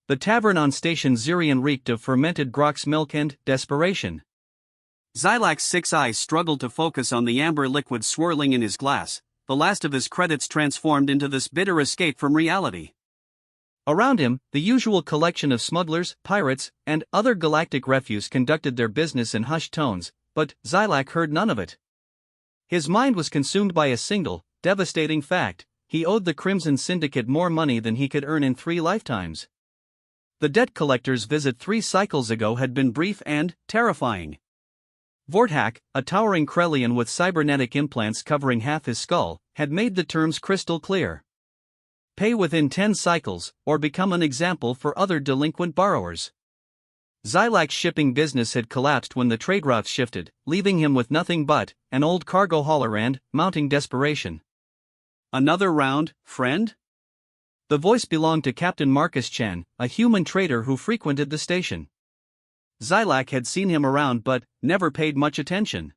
The tavern on Station Zirian reeked of fermented Grox milk and desperation. Xylac's 6 eyes struggled to focus on the amber liquid swirling in his glass, the last of his credits transformed into this bitter escape from reality. Around him, the usual collection of smugglers, pirates, and other galactic refuse conducted their business in hushed tones, but Xylac heard none of it. His mind was consumed by a single, devastating fact: he owed the Crimson Syndicate more money than he could earn in 3 lifetimes. The debt collector's visit 3 cycles ago had been brief and terrifying. Vorthak, a towering Krellian with cybernetic implants covering half his skull, had made the terms crystal clear. Pay within 10 cycles, or become an example for other delinquent borrowers. Xylac's shipping business had collapsed when the trade routes shifted, leaving him with nothing but an old cargo hauler and mounting desperation. Another round, friend? The voice belonged to Captain Marcus Chan, a human trader who frequented the station. Xylac had seen him around but never paid much attention.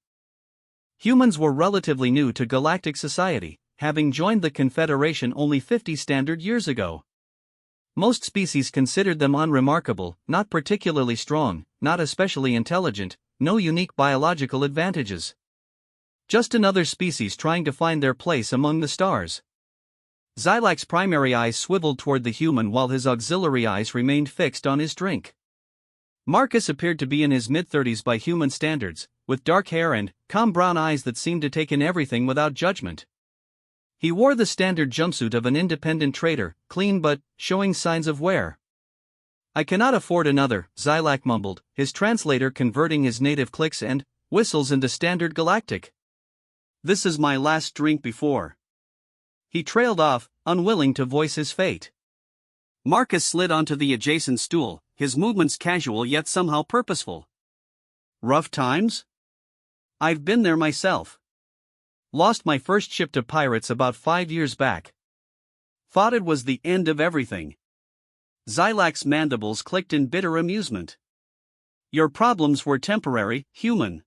Humans were relatively new to galactic society, having joined the Confederation only 50 standard years ago. Most species considered them unremarkable, not particularly strong, not especially intelligent, no unique biological advantages. Just another species trying to find their place among the stars. Xylac's primary eyes swiveled toward the human while his auxiliary eyes remained fixed on his drink. Marcus appeared to be in his mid-30s by human standards, with dark hair and calm brown eyes that seemed to take in everything without judgment. He wore the standard jumpsuit of an independent trader, clean but showing signs of wear. "I cannot afford another," Xylac mumbled, his translator converting his native clicks and whistles into standard galactic. "This is my last drink before." He trailed off, unwilling to voice his fate. Marcus slid onto the adjacent stool, his movements casual yet somehow purposeful. "Rough times? I've been there myself. Lost my first ship to pirates about 5 years back. Thought it was the end of everything." Xylac's mandibles clicked in bitter amusement. "Your problems were temporary, human.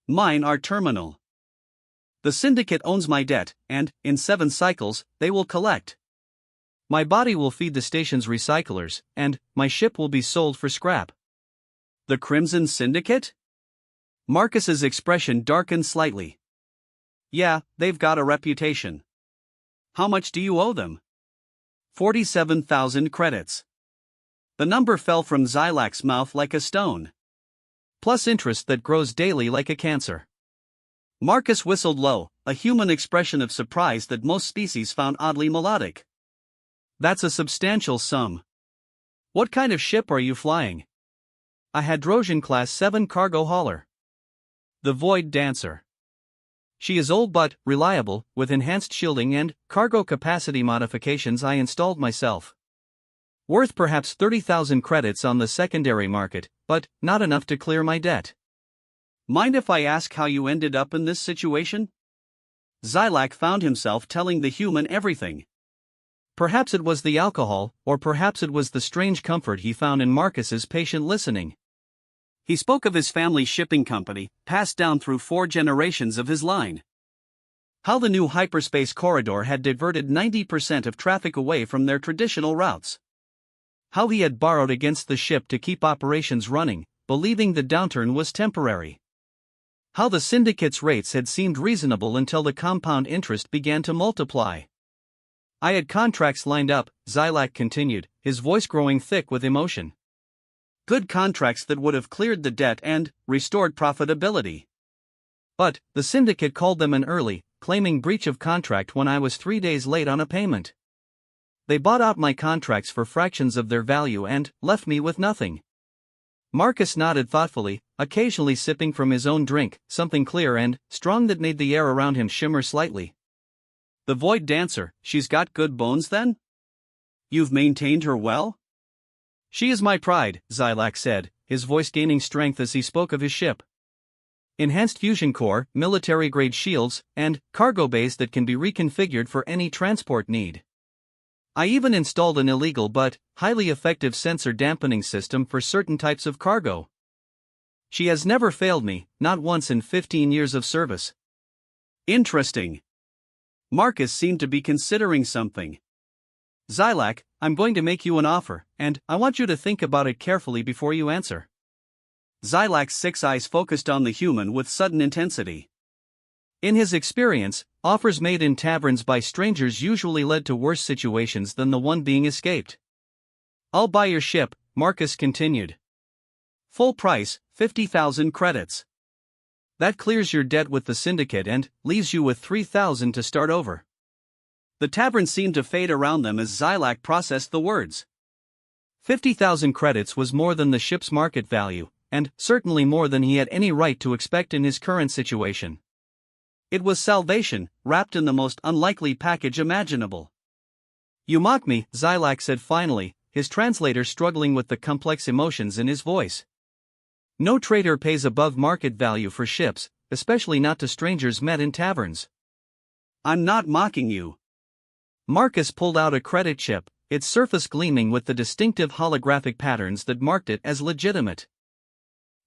Mine are terminal. The Syndicate owns my debt, and, in 7 cycles, they will collect. My body will feed the station's recyclers, and my ship will be sold for scrap." "The Crimson Syndicate?" Marcus's expression darkened slightly. "Yeah, they've got a reputation. How much do you owe them?" 47,000 credits. The number fell from Xylac's mouth like a stone. "Plus interest that grows daily like a cancer." Marcus whistled low, a human expression of surprise that most species found oddly melodic. "That's a substantial sum. What kind of ship are you flying?" "A Hadrosian Class 7 cargo hauler. The Void Dancer. She is old but reliable, with enhanced shielding and cargo capacity modifications I installed myself. Worth perhaps 30,000 credits on the secondary market, but not enough to clear my debt." "Mind if I ask how you ended up in this situation?" Xylac found himself telling the human everything. Perhaps it was the alcohol, or perhaps it was the strange comfort he found in Marcus's patient listening. He spoke of his family's shipping company, passed down through 4 generations of his line. How the new hyperspace corridor had diverted 90% of traffic away from their traditional routes. How he had borrowed against the ship to keep operations running, believing the downturn was temporary. How the Syndicate's rates had seemed reasonable until the compound interest began to multiply. "I had contracts lined up," Xylac continued, his voice growing thick with emotion. "Good contracts that would have cleared the debt and restored profitability. But the Syndicate called them in early, claiming breach of contract when I was 3 days late on a payment. They bought out my contracts for fractions of their value and left me with nothing." Marcus nodded thoughtfully, occasionally sipping from his own drink, something clear and strong that made the air around him shimmer slightly. "The Void Dancer, she's got good bones then? You've maintained her well?" "She is my pride," Xylac said, his voice gaining strength as he spoke of his ship. "Enhanced fusion core, military-grade shields, and cargo bays that can be reconfigured for any transport need. I even installed an illegal but highly effective sensor dampening system for certain types of cargo. She has never failed me, not once in 15 years of service." "Interesting." Marcus seemed to be considering something. Zilak, I'm going to make you an offer, and I want you to think about it carefully before you answer. Zilak's 6 eyes focused on the human with sudden intensity. In his experience, offers made in taverns by strangers usually led to worse situations than the one being escaped. I'll buy your ship, Marcus continued. Full price, 50,000 credits. That clears your debt with the syndicate and leaves you with 3,000 to start over. The tavern seemed to fade around them as Zilak processed the words. 50,000 credits was more than the ship's market value, and certainly more than he had any right to expect in his current situation. It was salvation, wrapped in the most unlikely package imaginable. You mock me, Zilak said finally, his translator struggling with the complex emotions in his voice. No trader pays above market value for ships, especially not to strangers met in taverns. I'm not mocking you. Marcus pulled out a credit chip, its surface gleaming with the distinctive holographic patterns that marked it as legitimate.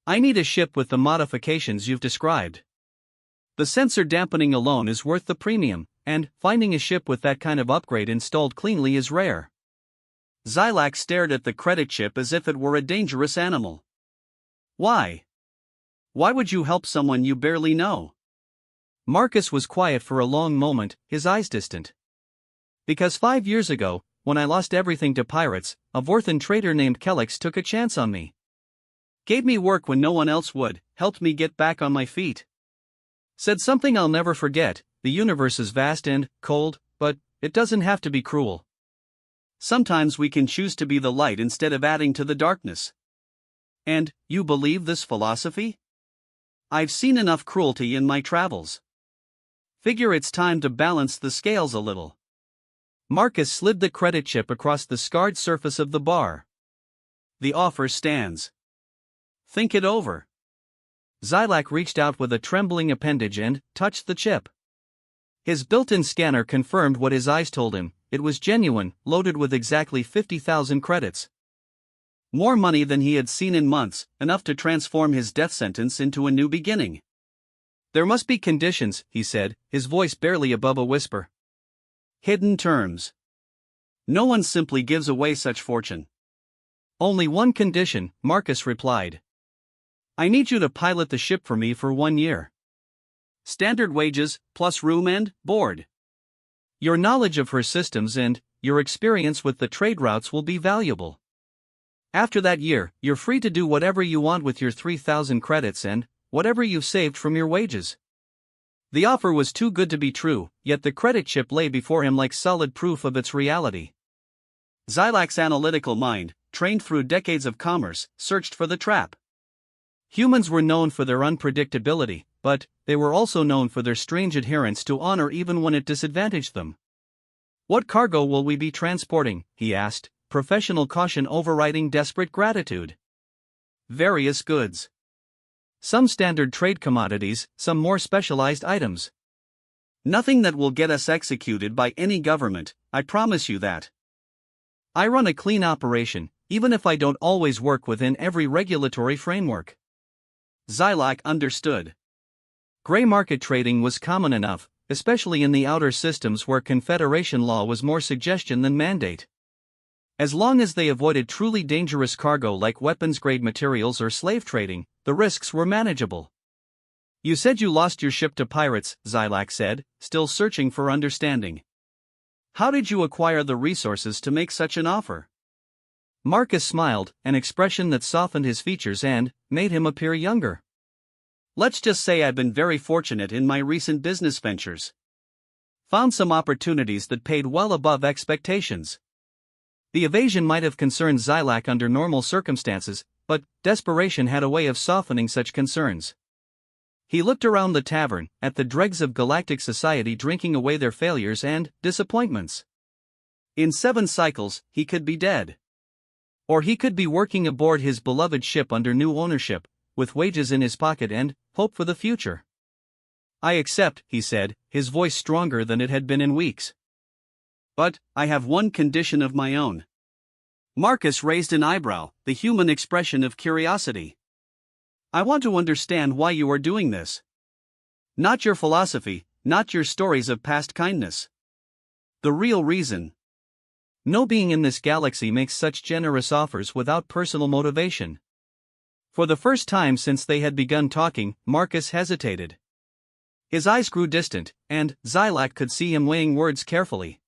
I need a ship with the modifications you've described. The sensor dampening alone is worth the premium, and finding a ship with that kind of upgrade installed cleanly is rare. Zilak stared at the credit chip as if it were a dangerous animal. Why? Why would you help someone you barely know? Marcus was quiet for a long moment, his eyes distant. Because 5 years ago, when I lost everything to pirates, a Vorthan trader named Kellex took a chance on me. Gave me work when no one else would, helped me get back on my feet. Said something I'll never forget, the universe is vast and cold, but it doesn't have to be cruel. Sometimes we can choose to be the light instead of adding to the darkness. And, you believe this philosophy? I've seen enough cruelty in my travels. Figure it's time to balance the scales a little. Marcus slid the credit chip across the scarred surface of the bar. The offer stands. Think it over. Zilak reached out with a trembling appendage and touched the chip. His built-in scanner confirmed what his eyes told him, it was genuine, loaded with exactly 50,000 credits. More money than he had seen in months, enough to transform his death sentence into a new beginning. There must be conditions, he said, his voice barely above a whisper. Hidden terms. No one simply gives away such fortune. Only one condition, Marcus replied. I need you to pilot the ship for me for 1 year. Standard wages, plus room and board. Your knowledge of her systems and your experience with the trade routes will be valuable. After that year, you're free to do whatever you want with your 3,000 credits and whatever you've saved from your wages. The offer was too good to be true, yet the credit chip lay before him like solid proof of its reality. Zilak's analytical mind, trained through decades of commerce, searched for the trap. Humans were known for their unpredictability, but they were also known for their strange adherence to honor even when it disadvantaged them. What cargo will we be transporting? He asked, professional caution overriding desperate gratitude. Various goods. Some standard trade commodities, some more specialized items. Nothing that will get us executed by any government, I promise you that. I run a clean operation, even if I don't always work within every regulatory framework. Zilak understood. Gray market trading was common enough, especially in the outer systems where Confederation law was more suggestion than mandate. As long as they avoided truly dangerous cargo like weapons-grade materials or slave trading, the risks were manageable. You said you lost your ship to pirates, Zilak said, still searching for understanding. How did you acquire the resources to make such an offer? Marcus smiled, an expression that softened his features and made him appear younger. Let's just say I've been very fortunate in my recent business ventures. Found some opportunities that paid well above expectations. The evasion might have concerned Zilak under normal circumstances, but desperation had a way of softening such concerns. He looked around the tavern, at the dregs of galactic society drinking away their failures and disappointments. In 7 cycles, he could be dead. Or he could be working aboard his beloved ship under new ownership, with wages in his pocket and hope for the future. I accept, he said, his voice stronger than it had been in weeks. But, I have one condition of my own. Marcus raised an eyebrow, the human expression of curiosity. I want to understand why you are doing this. Not your philosophy, not your stories of past kindness. The real reason. No being in this galaxy makes such generous offers without personal motivation. For the first time since they had begun talking, Marcus hesitated. His eyes grew distant, and Xylac could see him weighing words carefully.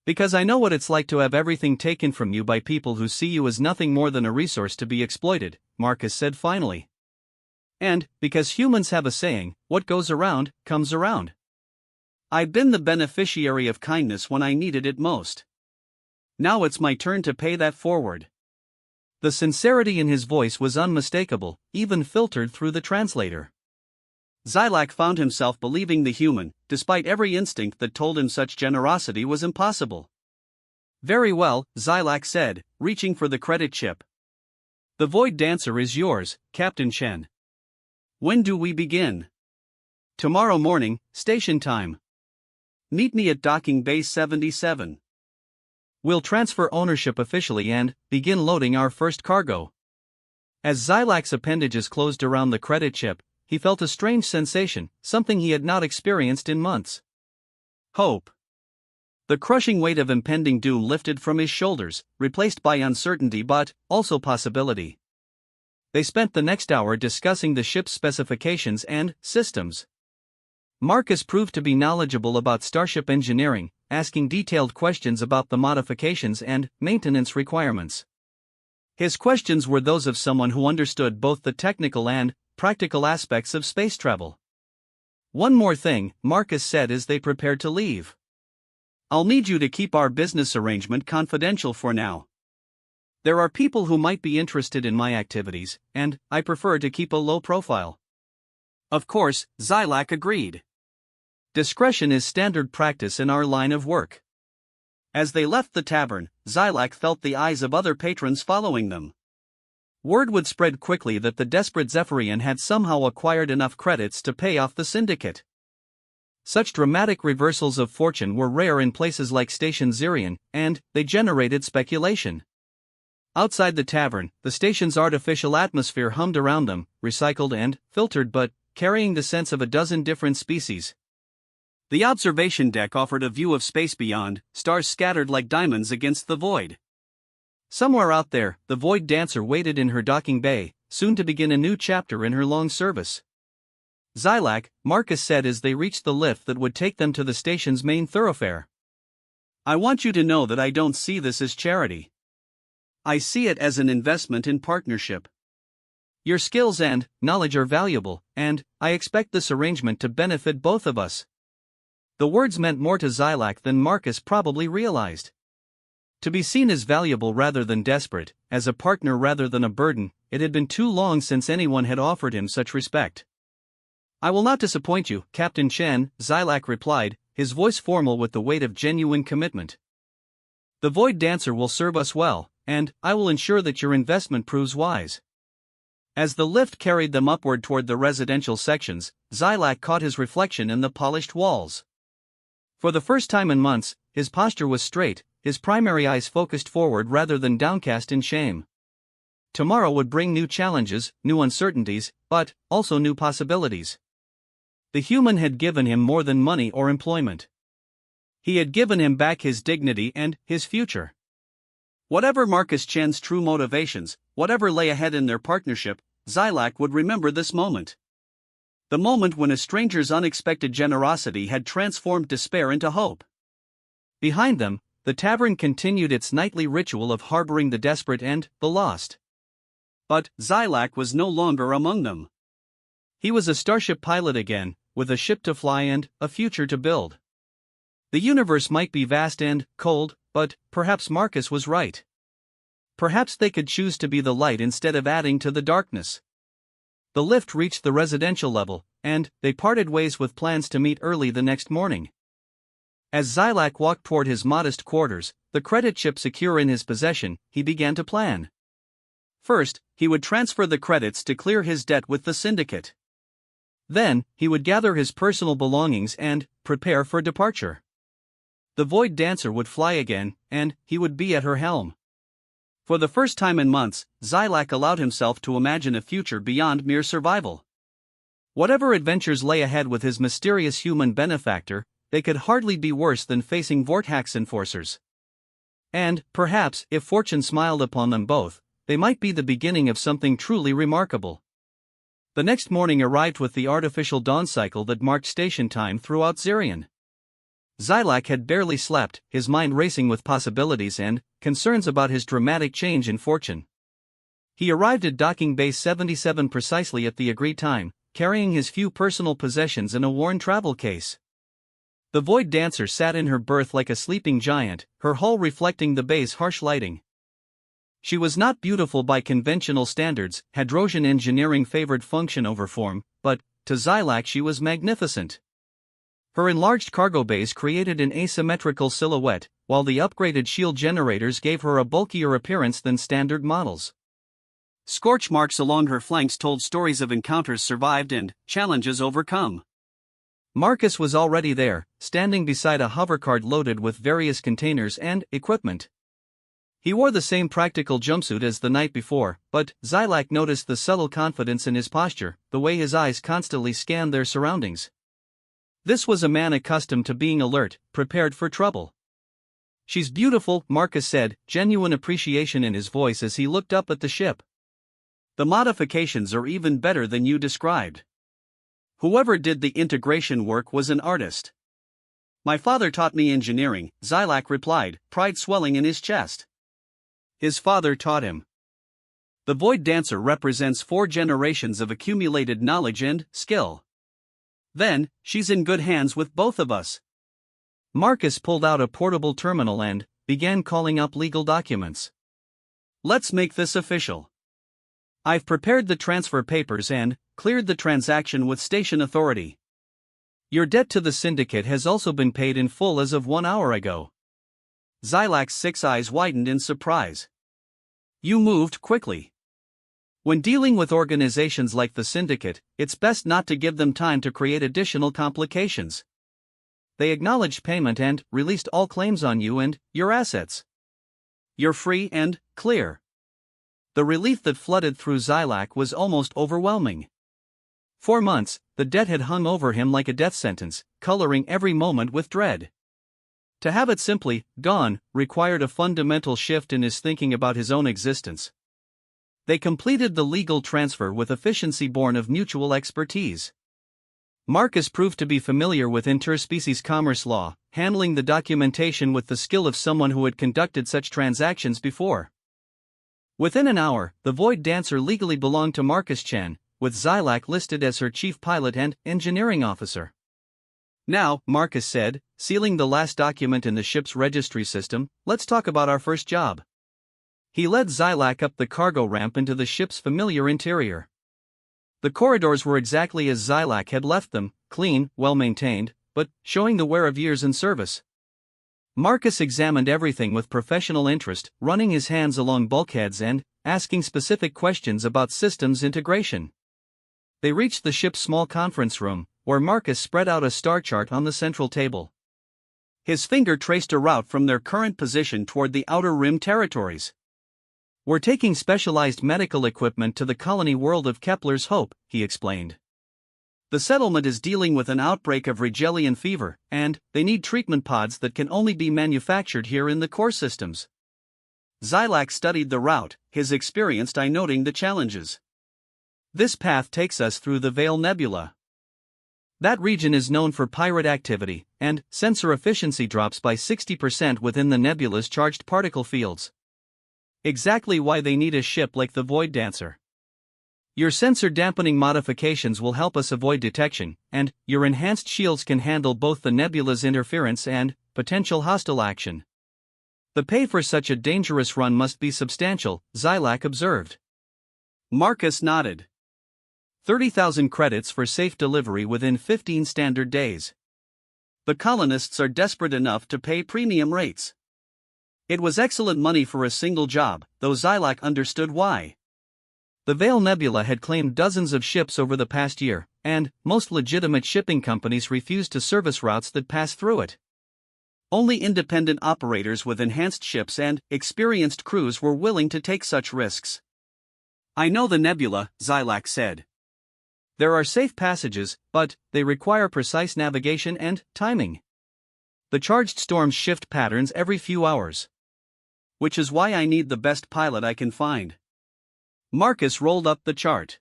Because I know what it's like to have everything taken from you by people who see you as nothing more than a resource to be exploited, Marcus said finally. And, because humans have a saying, what goes around, comes around. I've been the beneficiary of kindness when I needed it most. Now it's my turn to pay that forward. The sincerity in his voice was unmistakable, even filtered through the translator. Xylac found himself believing the human, despite every instinct that told him such generosity was impossible. Very well, Xylac said, reaching for the credit chip. The Void Dancer is yours, Captain Chen. When do we begin? Tomorrow morning, station time. Meet me at docking bay 77. We'll transfer ownership officially and begin loading our first cargo. As Xylac's appendages closed around the credit chip, he felt a strange sensation, something he had not experienced in months. Hope. The crushing weight of impending doom lifted from his shoulders, replaced by uncertainty but also possibility. They spent the next hour discussing the ship's specifications and systems. Marcus proved to be knowledgeable about starship engineering, asking detailed questions about the modifications and maintenance requirements. His questions were those of someone who understood both the technical and practical aspects of space travel. One more thing, Marcus said as they prepared to leave. I'll need you to keep our business arrangement confidential for now. There are people who might be interested in my activities, and I prefer to keep a low profile. Of course, Xylac agreed. Discretion is standard practice in our line of work. As they left the tavern, Xylac felt the eyes of other patrons following them. Word would spread quickly that the desperate Zephyrian had somehow acquired enough credits to pay off the syndicate. Such dramatic reversals of fortune were rare in places like Station Xerion, and they generated speculation. Outside the tavern, the station's artificial atmosphere hummed around them, recycled and filtered but carrying the sense of a dozen different species. The observation deck offered a view of space beyond, stars scattered like diamonds against the void. Somewhere out there, the Void Dancer waited in her docking bay, soon to begin a new chapter in her long service. Xylac, Marcus said as they reached the lift that would take them to the station's main thoroughfare. I want you to know that I don't see this as charity. I see it as an investment in partnership. Your skills and knowledge are valuable, and I expect this arrangement to benefit both of us. The words meant more to Xylac than Marcus probably realized. To be seen as valuable rather than desperate, as a partner rather than a burden, it had been too long since anyone had offered him such respect. I will not disappoint you, Captain Chen, Xylac replied, his voice formal with the weight of genuine commitment. The Void Dancer will serve us well, and I will ensure that your investment proves wise. As the lift carried them upward toward the residential sections, Xylac caught his reflection in the polished walls. For the first time in months, his posture was straight, his primary eyes focused forward rather than downcast in shame. Tomorrow would bring new challenges, new uncertainties, but also new possibilities. The human had given him more than money or employment. He had given him back his dignity and his future. Whatever Marcus Chen's true motivations, whatever lay ahead in their partnership, Xylac would remember this moment. The moment when a stranger's unexpected generosity had transformed despair into hope. Behind them, the tavern continued its nightly ritual of harboring the desperate and the lost. But Xylac was no longer among them. He was a starship pilot again, with a ship to fly and a future to build. The universe might be vast and cold, but perhaps Marcus was right. Perhaps they could choose to be the light instead of adding to the darkness. The lift reached the residential level, and they parted ways with plans to meet early the next morning. As Xylac walked toward his modest quarters, the credit chip secure in his possession, he began to plan. First, he would transfer the credits to clear his debt with the syndicate. Then, he would gather his personal belongings and prepare for departure. The Void Dancer would fly again, and he would be at her helm. For the first time in months, Xylac allowed himself to imagine a future beyond mere survival. Whatever adventures lay ahead with his mysterious human benefactor, they could hardly be worse than facing Vortex enforcers. And, perhaps, if fortune smiled upon them both, they might be the beginning of something truly remarkable. The next morning arrived with the artificial dawn cycle that marked station time throughout Xerion. Xylac had barely slept, his mind racing with possibilities and concerns about his dramatic change in fortune. He arrived at docking bay 77 precisely at the agreed time, carrying his few personal possessions in a worn travel case. The Void Dancer sat in her berth like a sleeping giant, her hull reflecting the bay's harsh lighting. She was not beautiful by conventional standards, Hadrosian engineering favored function over form, but, to Xylac she was magnificent. Her enlarged cargo bays created an asymmetrical silhouette, while the upgraded shield generators gave her a bulkier appearance than standard models. Scorch marks along her flanks told stories of encounters survived and challenges overcome. Marcus was already there, standing beside a hovercart loaded with various containers and equipment. He wore the same practical jumpsuit as the night before, but Xylac noticed the subtle confidence in his posture, the way his eyes constantly scanned their surroundings. This was a man accustomed to being alert, prepared for trouble. "She's beautiful," Marcus said, genuine appreciation in his voice as he looked up at the ship. "The modifications are even better than you described. Whoever did the integration work was an artist." "My father taught me engineering," Xylac replied, pride swelling in his chest. His father taught him. The Void Dancer represents 4 generations of accumulated knowledge and skill. Then, she's in good hands with both of us. Marcus pulled out a portable terminal and began calling up legal documents. "Let's make this official. I've prepared the transfer papers and cleared the transaction with station authority. Your debt to the syndicate has also been paid in full as of 1 hour ago." Xylac's 6 eyes widened in surprise. "You moved quickly." When dealing with organizations like the syndicate, it's best not to give them time to create additional complications. They acknowledged payment and released all claims on you and your assets. You're free and clear." The relief that flooded through Xylac was almost overwhelming. For months, the debt had hung over him like a death sentence, coloring every moment with dread. To have it simply gone required a fundamental shift in his thinking about his own existence. They completed the legal transfer with efficiency born of mutual expertise. Marcus proved to be familiar with interspecies commerce law, handling the documentation with the skill of someone who had conducted such transactions before. Within an hour, the Void Dancer legally belonged to Marcus Chen, with Xylac listed as her chief pilot and engineering officer. "Now," Marcus said, sealing the last document in the ship's registry system, "let's talk about our first job." He led Xylac up the cargo ramp into the ship's familiar interior. The corridors were exactly as Xylac had left them, clean, well-maintained, but showing the wear of years in service. Marcus examined everything with professional interest, running his hands along bulkheads and asking specific questions about systems integration. They reached the ship's small conference room, where Marcus spread out a star chart on the central table. His finger traced a route from their current position toward the outer rim territories. "We're taking specialized medical equipment to the colony world of Kepler's Hope," he explained. "The settlement is dealing with an outbreak of Rigelian fever, and they need treatment pods that can only be manufactured here in the core systems." Xylac studied the route, his experienced eye noting the challenges. "This path takes us through the Veil Nebula. That region is known for pirate activity, and sensor efficiency drops by 60% within the nebula's charged particle fields. Exactly why they need a ship like the Void Dancer. Your sensor dampening modifications will help us avoid detection, and your enhanced shields can handle both the nebula's interference and potential hostile action. The pay for such a dangerous run must be substantial," Xylac observed. Marcus nodded. 30,000 credits for safe delivery within 15 standard days. The colonists are desperate enough to pay premium rates. It was excellent money for a single job, though Xylac understood why. The Veil Nebula had claimed dozens of ships over the past year, and most legitimate shipping companies refused to service routes that pass through it. Only independent operators with enhanced ships and experienced crews were willing to take such risks. "I know the nebula," Xylac said. "There are safe passages, but they require precise navigation and timing. The charged storms shift patterns every few hours. which is why I need the best pilot I can find. Marcus rolled up the chart.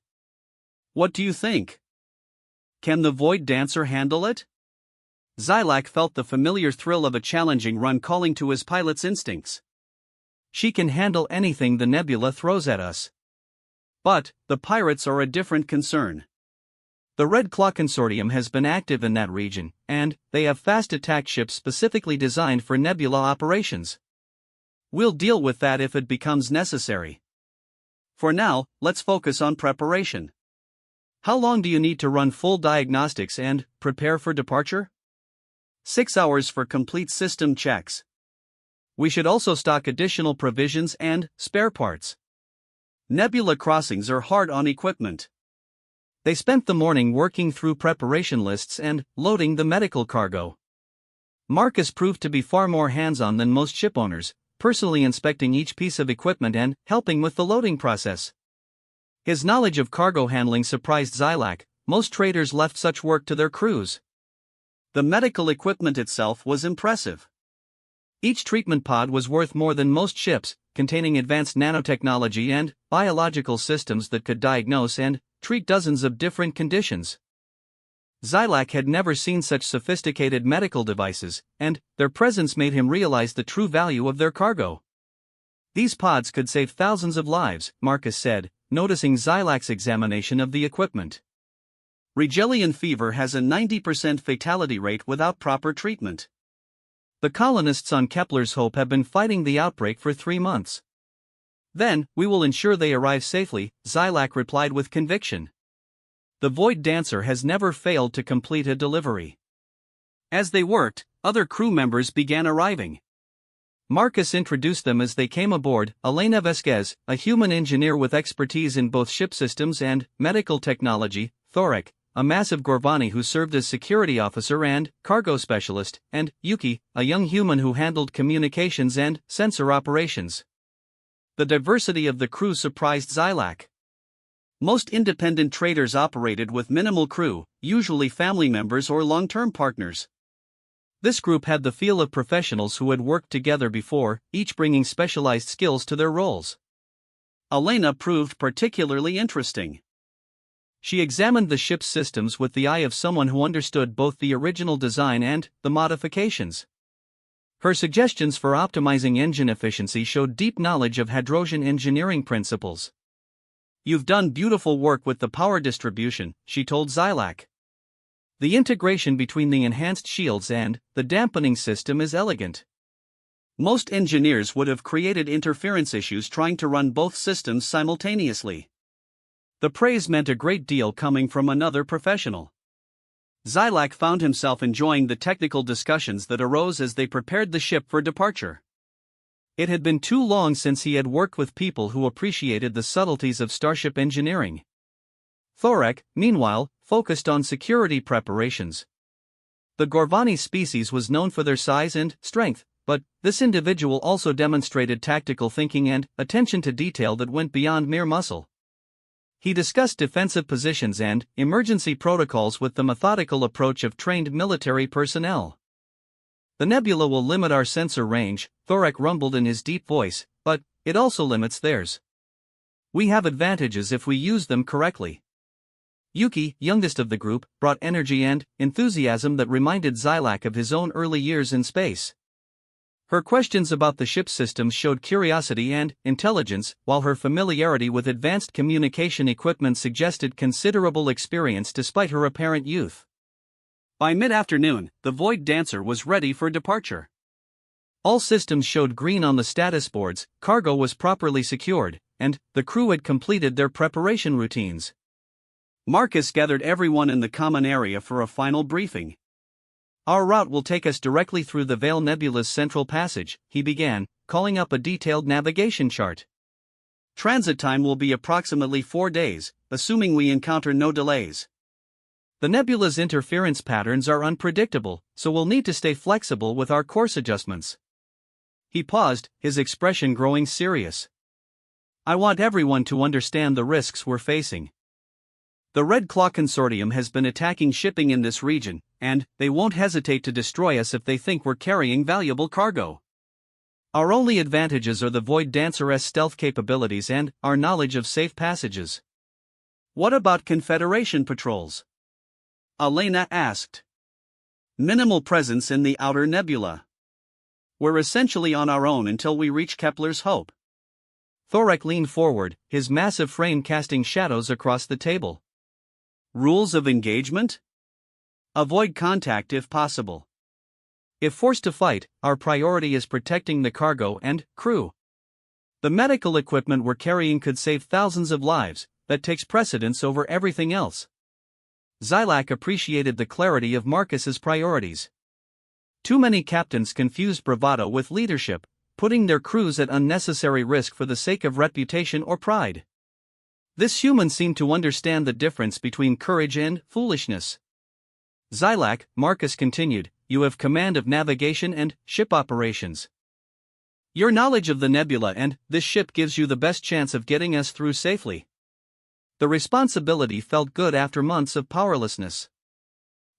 What do you think? Can the Void Dancer handle it? Zilak felt the familiar thrill of a challenging run calling to his pilot's instincts. She can handle anything the nebula throws at us. But the pirates are a different concern. The Red Claw Consortium has been active in that region, and they have fast attack ships specifically designed for nebula operations. We'll deal with that if it becomes necessary. For now, let's focus on preparation. How long do you need to run full diagnostics and prepare for departure? 6 hours for complete system checks. We should also stock additional provisions and spare parts. Nebula crossings are hard on equipment. They spent the morning working through preparation lists and loading the medical cargo. Marcus proved to be far more hands-on than most ship owners, personally inspecting each piece of equipment and helping with the loading process. His knowledge of cargo handling surprised Zilak. Most traders left such work to their crews. The medical equipment itself was impressive. Each treatment pod was worth more than most ships, containing advanced nanotechnology and biological systems that could diagnose and treat dozens of different conditions. Zilak had never seen such sophisticated medical devices, and their presence made him realize the true value of their cargo. These pods could save thousands of lives, Marcus said, noticing Zilak's examination of the equipment. Regelian fever has a 90% fatality rate without proper treatment. The colonists on Kepler's Hope have been fighting the outbreak for 3 months. Then, we will ensure they arrive safely, Zilak replied with conviction. The Void Dancer has never failed to complete a delivery. As they worked, other crew members began arriving. Marcus introduced them as they came aboard. Elena Vasquez, a human engineer with expertise in both ship systems and medical technology, Thorek, a massive Gorvani who served as security officer and cargo specialist, and Yuki, a young human who handled communications and sensor operations. The diversity of the crew surprised Zilak. Most independent traders operated with minimal crew, usually family members or long-term partners. This group had the feel of professionals who had worked together before, each bringing specialized skills to their roles. Elena proved particularly interesting. She examined the ship's systems with the eye of someone who understood both the original design and the modifications. Her suggestions for optimizing engine efficiency showed deep knowledge of Hadrosian engineering principles. You've done beautiful work with the power distribution, she told Zilak. The integration between the enhanced shields and the dampening system is elegant. Most engineers would have created interference issues trying to run both systems simultaneously. The praise meant a great deal coming from another professional. Zilak found himself enjoying the technical discussions that arose as they prepared the ship for departure. It had been too long since he had worked with people who appreciated the subtleties of starship engineering. Thorek, meanwhile, focused on security preparations. The Gorvani species was known for their size and strength, but this individual also demonstrated tactical thinking and attention to detail that went beyond mere muscle. He discussed defensive positions and emergency protocols with the methodical approach of trained military personnel. The nebula will limit our sensor range, Thorek rumbled in his deep voice, but it also limits theirs. We have advantages if we use them correctly. Yuki, youngest of the group, brought energy and enthusiasm that reminded Zilak of his own early years in space. Her questions about the ship's systems showed curiosity and intelligence, while her familiarity with advanced communication equipment suggested considerable experience despite her apparent youth. By mid-afternoon, the Void Dancer was ready for departure. All systems showed green on the status boards, cargo was properly secured, and the crew had completed their preparation routines. Marcus gathered everyone in the common area for a final briefing. Our route will take us directly through the Veil Nebula's central passage, he began, calling up a detailed navigation chart. Transit time will be approximately 4 days, assuming we encounter no delays. The nebula's interference patterns are unpredictable, so we'll need to stay flexible with our course adjustments. He paused, his expression growing serious. I want everyone to understand the risks we're facing. The Red Claw Consortium has been attacking shipping in this region, and they won't hesitate to destroy us if they think we're carrying valuable cargo. Our only advantages are the Void Dancer's stealth capabilities and our knowledge of safe passages. What about Confederation patrols? Elena asked. Minimal presence in the outer nebula. We're essentially on our own until we reach Kepler's Hope. Thorek leaned forward, his massive frame casting shadows across the table. Rules of engagement? Avoid contact if possible. If forced to fight, our priority is protecting the cargo and crew. The medical equipment we're carrying could save thousands of lives, that takes precedence over everything else. Zilak appreciated the clarity of Marcus's priorities. Too many captains confused bravado with leadership, putting their crews at unnecessary risk for the sake of reputation or pride. This human seemed to understand the difference between courage and foolishness. Zilak, Marcus continued, you have command of navigation and ship operations. Your knowledge of the nebula and this ship gives you the best chance of getting us through safely. The responsibility felt good after months of powerlessness.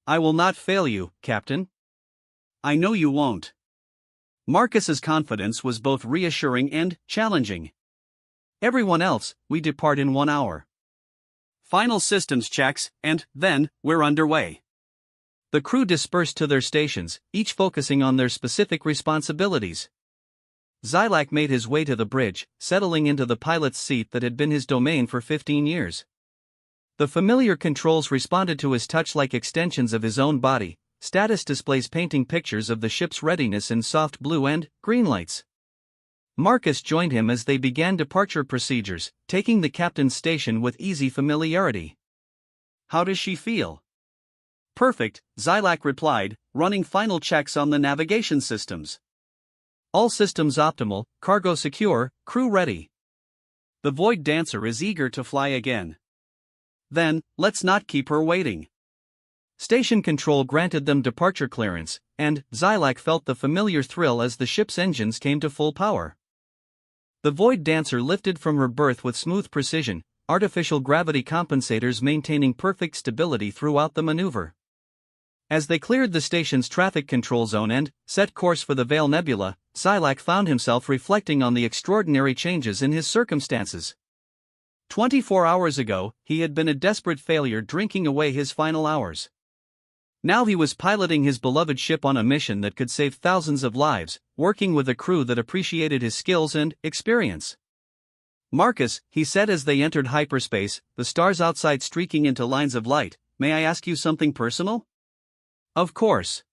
I will not fail you, Captain. I know you won't. Marcus's confidence was both reassuring and challenging. Everyone else, we depart in 1 hour. Final systems checks, and then we're underway. The crew dispersed to their stations, each focusing on their specific responsibilities. Zilak made his way to the bridge, settling into the pilot's seat that had been his domain for 15 years. The familiar controls responded to his touch like extensions of his own body, status displays painting pictures of the ship's readiness in soft blue and green lights. Marcus joined him as they began departure procedures, taking the captain's station with easy familiarity. How does she feel? Perfect, Zilak replied, running final checks on the navigation systems. All systems optimal, cargo secure, crew ready. The Void Dancer is eager to fly again. Then, let's not keep her waiting. Station control granted them departure clearance, and Zilak felt the familiar thrill as the ship's engines came to full power. The Void Dancer lifted from her berth with smooth precision, artificial gravity compensators maintaining perfect stability throughout the maneuver. As they cleared the station's traffic control zone and set course for the Vale Nebula, Zilak found himself reflecting on the extraordinary changes in his circumstances. 24 hours ago, he had been a desperate failure drinking away his final hours. Now he was piloting his beloved ship on a mission that could save thousands of lives, working with a crew that appreciated his skills and experience. Marcus, he said as they entered hyperspace, the stars outside streaking into lines of light, may I ask you something personal? Of course.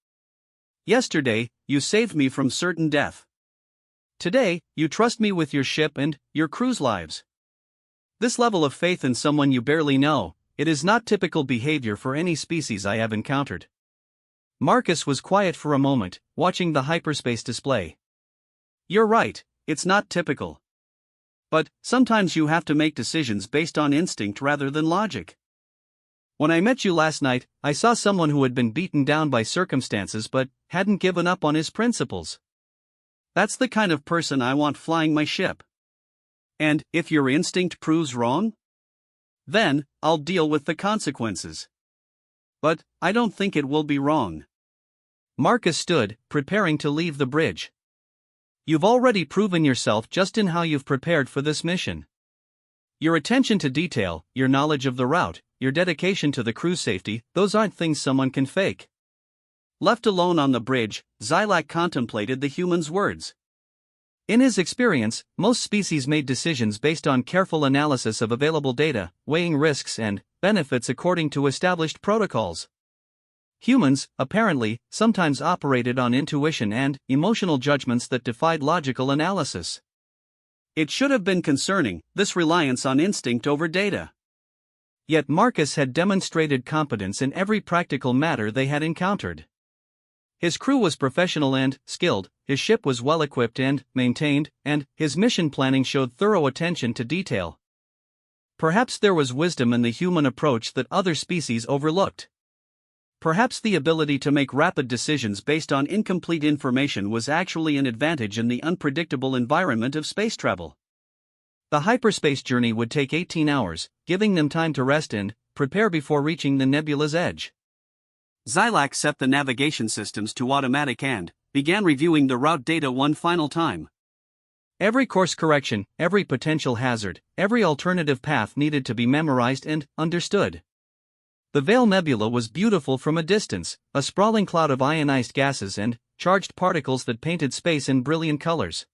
Yesterday, you saved me from certain death. Today, you trust me with your ship and your crew's lives. This level of faith in someone you barely know, it is not typical behavior for any species I have encountered. Marcus was quiet for a moment, watching the hyperspace display. You're right, it's not typical. But sometimes you have to make decisions based on instinct rather than logic. When I met you last night, I saw someone who had been beaten down by circumstances but hadn't given up on his principles. That's the kind of person I want flying my ship. And if your instinct proves wrong? Then, I'll deal with the consequences. But I don't think it will be wrong. Marcus stood, preparing to leave the bridge. You've already proven yourself just in how you've prepared for this mission. Your attention to detail, your knowledge of the route, your dedication to the crew's safety, those aren't things someone can fake. Left alone on the bridge, Zilak contemplated the human's words. In his experience, most species made decisions based on careful analysis of available data, weighing risks and benefits according to established protocols. Humans, apparently, sometimes operated on intuition and emotional judgments that defied logical analysis. It should have been concerning, this reliance on instinct over data. Yet Marcus had demonstrated competence in every practical matter they had encountered. His crew was professional and skilled, his ship was well equipped and maintained, and his mission planning showed thorough attention to detail. Perhaps there was wisdom in the human approach that other species overlooked. Perhaps the ability to make rapid decisions based on incomplete information was actually an advantage in the unpredictable environment of space travel. The hyperspace journey would take 18 hours, giving them time to rest and prepare before reaching the nebula's edge. Zilak set the navigation systems to automatic and began reviewing the route data one final time. Every course correction, every potential hazard, every alternative path needed to be memorized and understood. The Veil Nebula was beautiful from a distance, a sprawling cloud of ionized gases and charged particles that painted space in brilliant colors.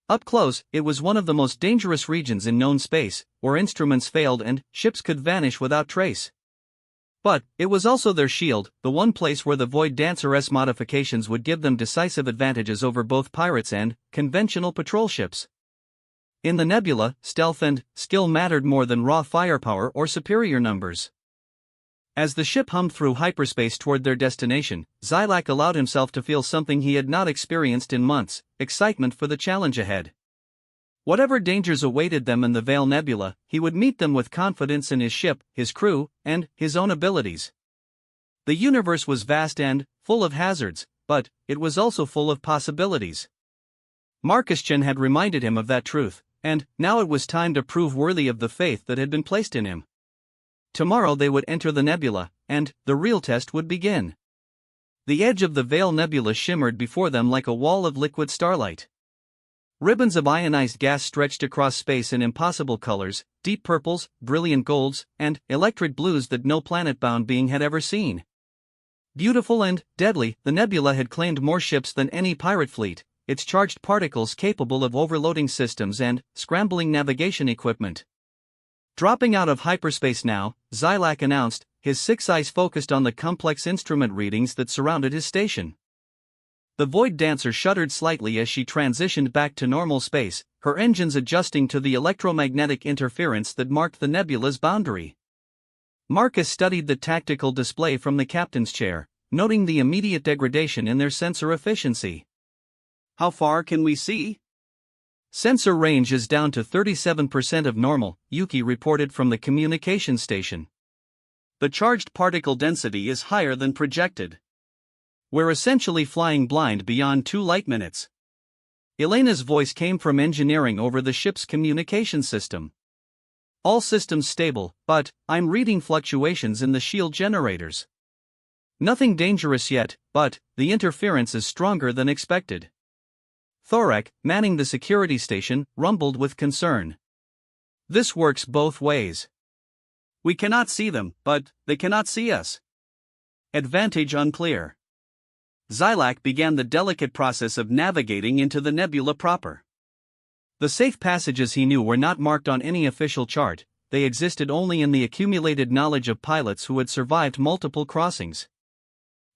Up close, it was one of the most dangerous regions in known space, where instruments failed and ships could vanish without trace. But it was also their shield, the one place where the Void Dancer's modifications would give them decisive advantages over both pirates and conventional patrol ships. In the nebula, stealth and skill mattered more than raw firepower or superior numbers. As the ship hummed through hyperspace toward their destination, Zilak allowed himself to feel something he had not experienced in months: excitement for the challenge ahead. Whatever dangers awaited them in the Veil Nebula, he would meet them with confidence in his ship, his crew, and his own abilities. The universe was vast and full of hazards, but it was also full of possibilities. Marcus Chen had reminded him of that truth, and now it was time to prove worthy of the faith that had been placed in him. Tomorrow they would enter the nebula, and the real test would begin. The edge of the Veil Nebula shimmered before them like a wall of liquid starlight. Ribbons of ionized gas stretched across space in impossible colors: deep purples, brilliant golds, and electric blues that no planet-bound being had ever seen. Beautiful and deadly, the nebula had claimed more ships than any pirate fleet, its charged particles capable of overloading systems and scrambling navigation equipment. Dropping out of hyperspace now, Zilak announced, his six eyes focused on the complex instrument readings that surrounded his station. The Void Dancer shuddered slightly as she transitioned back to normal space, her engines adjusting to the electromagnetic interference that marked the nebula's boundary. Marcus studied the tactical display from the captain's chair, noting the immediate degradation in their sensor efficiency. How far can we see? Sensor range is down to 37% of normal, Yuki reported from the communications station. The charged particle density is higher than projected. We're essentially flying blind beyond 2 light minutes. Elena's voice came from engineering over the ship's communication system. All systems stable, but I'm reading fluctuations in the shield generators. Nothing dangerous yet, but the interference is stronger than expected. Thorek, manning the security station, rumbled with concern. This works both ways. We cannot see them, but they cannot see us. Advantage unclear. Zilak began the delicate process of navigating into the nebula proper. The safe passages he knew were not marked on any official chart, they existed only in the accumulated knowledge of pilots who had survived multiple crossings.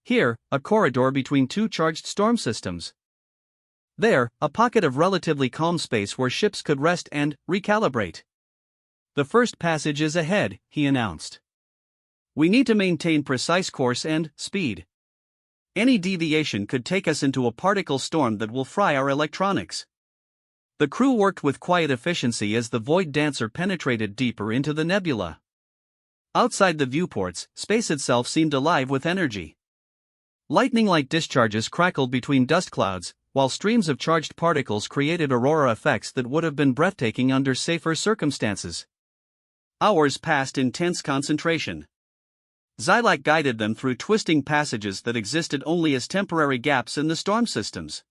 Here, a corridor between 2 charged storm systems. There, a pocket of relatively calm space where ships could rest and recalibrate. The first passage is ahead, he announced. We need to maintain precise course and speed. Any deviation could take us into a particle storm that will fry our electronics. The crew worked with quiet efficiency as the Void Dancer penetrated deeper into the nebula. Outside the viewports, space itself seemed alive with energy. Lightning-like discharges crackled between dust clouds, while streams of charged particles created aurora effects that would have been breathtaking under safer circumstances. Hours passed in tense concentration. Zilak guided them through twisting passages that existed only as temporary gaps in the storm systems.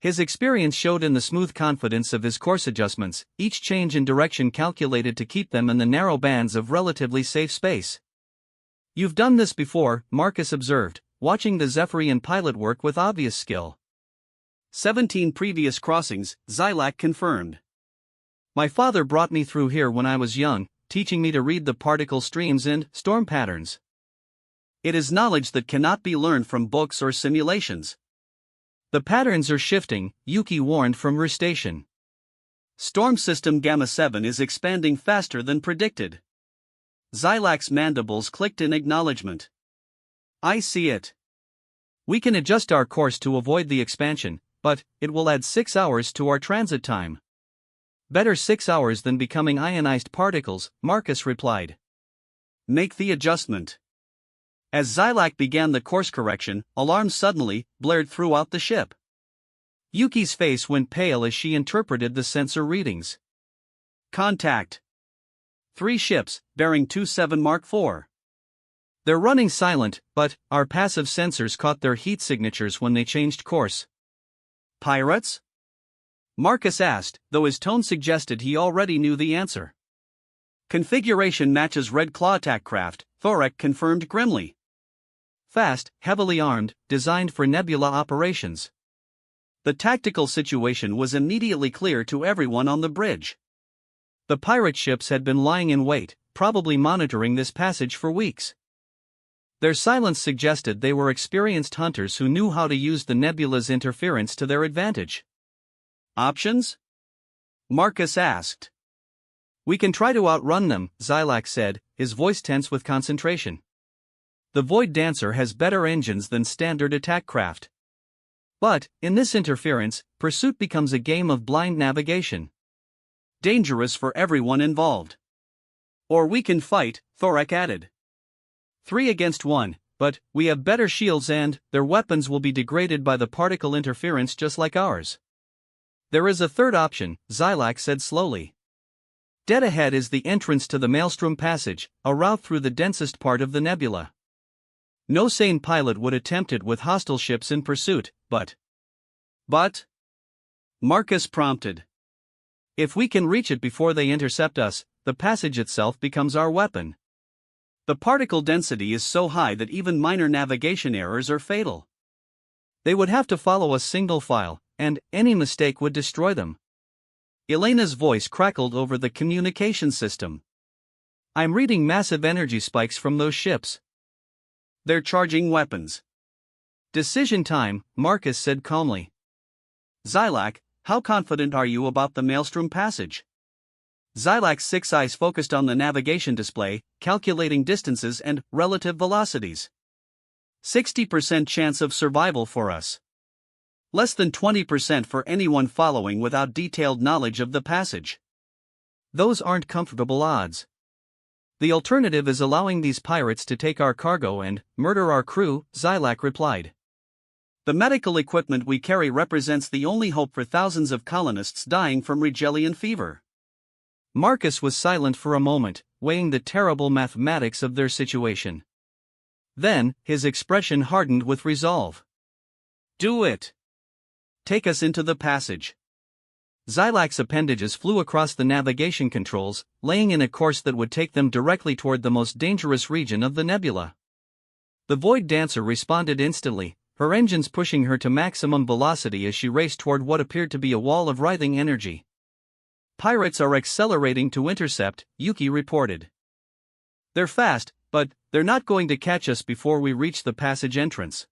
His experience showed in the smooth confidence of his course adjustments, each change in direction calculated to keep them in the narrow bands of relatively safe space. You've done this before, Marcus observed, watching the Zephyrian pilot work with obvious skill. 17 previous crossings, Zilak confirmed. My father brought me through here when I was young, teaching me to read the particle streams and storm patterns. It is knowledge that cannot be learned from books or simulations. The patterns are shifting, Yuki warned from her station. Storm System Gamma 7 is expanding faster than predicted. Zilak's mandibles clicked in acknowledgement. I see it. We can adjust our course to avoid the expansion, but it will add 6 hours to our transit time. Better 6 hours than becoming ionized particles, Marcus replied. Make the adjustment. As Zilak began the course correction, alarms suddenly blared throughout the ship. Yuki's face went pale as she interpreted the sensor readings. Contact. 3 ships, bearing 27 Mark IV. They're running silent, but our passive sensors caught their heat signatures when they changed course. Pirates? Marcus asked, though his tone suggested he already knew the answer. Configuration matches Red Claw attack craft, Thorek confirmed grimly. Fast, heavily armed, designed for nebula operations. The tactical situation was immediately clear to everyone on the bridge. The pirate ships had been lying in wait, probably monitoring this passage for weeks. Their silence suggested they were experienced hunters who knew how to use the nebula's interference to their advantage. Options? Marcus asked. We can try to outrun them, Zilak said, his voice tense with concentration. The Void Dancer has better engines than standard attack craft. But, in this interference, pursuit becomes a game of blind navigation. Dangerous for everyone involved. Or we can fight, Thorek added. 3 against 1, but we have better shields and their weapons will be degraded by the particle interference just like ours. There is a third option, Zilak said slowly. Dead ahead is the entrance to the Maelstrom Passage, a route through the densest part of the nebula. No sane pilot would attempt it with hostile ships in pursuit, but... Marcus prompted. If we can reach it before they intercept us, the passage itself becomes our weapon. The particle density is so high that even minor navigation errors are fatal. They would have to follow a single file, and any mistake would destroy them. Elena's voice crackled over the communication system. I'm reading massive energy spikes from those ships. They're charging weapons. Decision time, Marcus said calmly. Zilak, how confident are you about the Maelstrom Passage? Zilak's 6 eyes focused on the navigation display, calculating distances and relative velocities. 60% chance of survival for us. Less than 20% for anyone following without detailed knowledge of the passage. Those aren't comfortable odds. The alternative is allowing these pirates to take our cargo and murder our crew, Zilak replied. The medical equipment we carry represents the only hope for thousands of colonists dying from Rigelian fever. Marcus was silent for a moment, weighing the terrible mathematics of their situation. Then, his expression hardened with resolve. Do it! Take us into the passage. Zilak's appendages flew across the navigation controls, laying in a course that would take them directly toward the most dangerous region of the nebula. The Void Dancer responded instantly, her engines pushing her to maximum velocity as she raced toward what appeared to be a wall of writhing energy. Pirates are accelerating to intercept, Yuki reported. They're fast, but they're not going to catch us before we reach the passage entrance.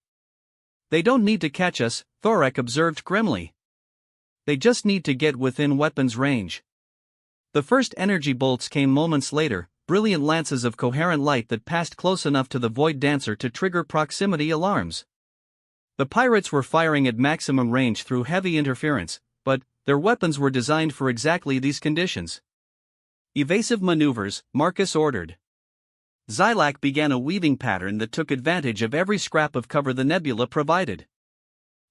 They don't need to catch us, Thorek observed grimly. They just need to get within weapons range. The first energy bolts came moments later, brilliant lances of coherent light that passed close enough to the Void Dancer to trigger proximity alarms. The pirates were firing at maximum range through heavy interference, but their weapons were designed for exactly these conditions. Evasive maneuvers, Marcus ordered. Zilak began a weaving pattern that took advantage of every scrap of cover the nebula provided.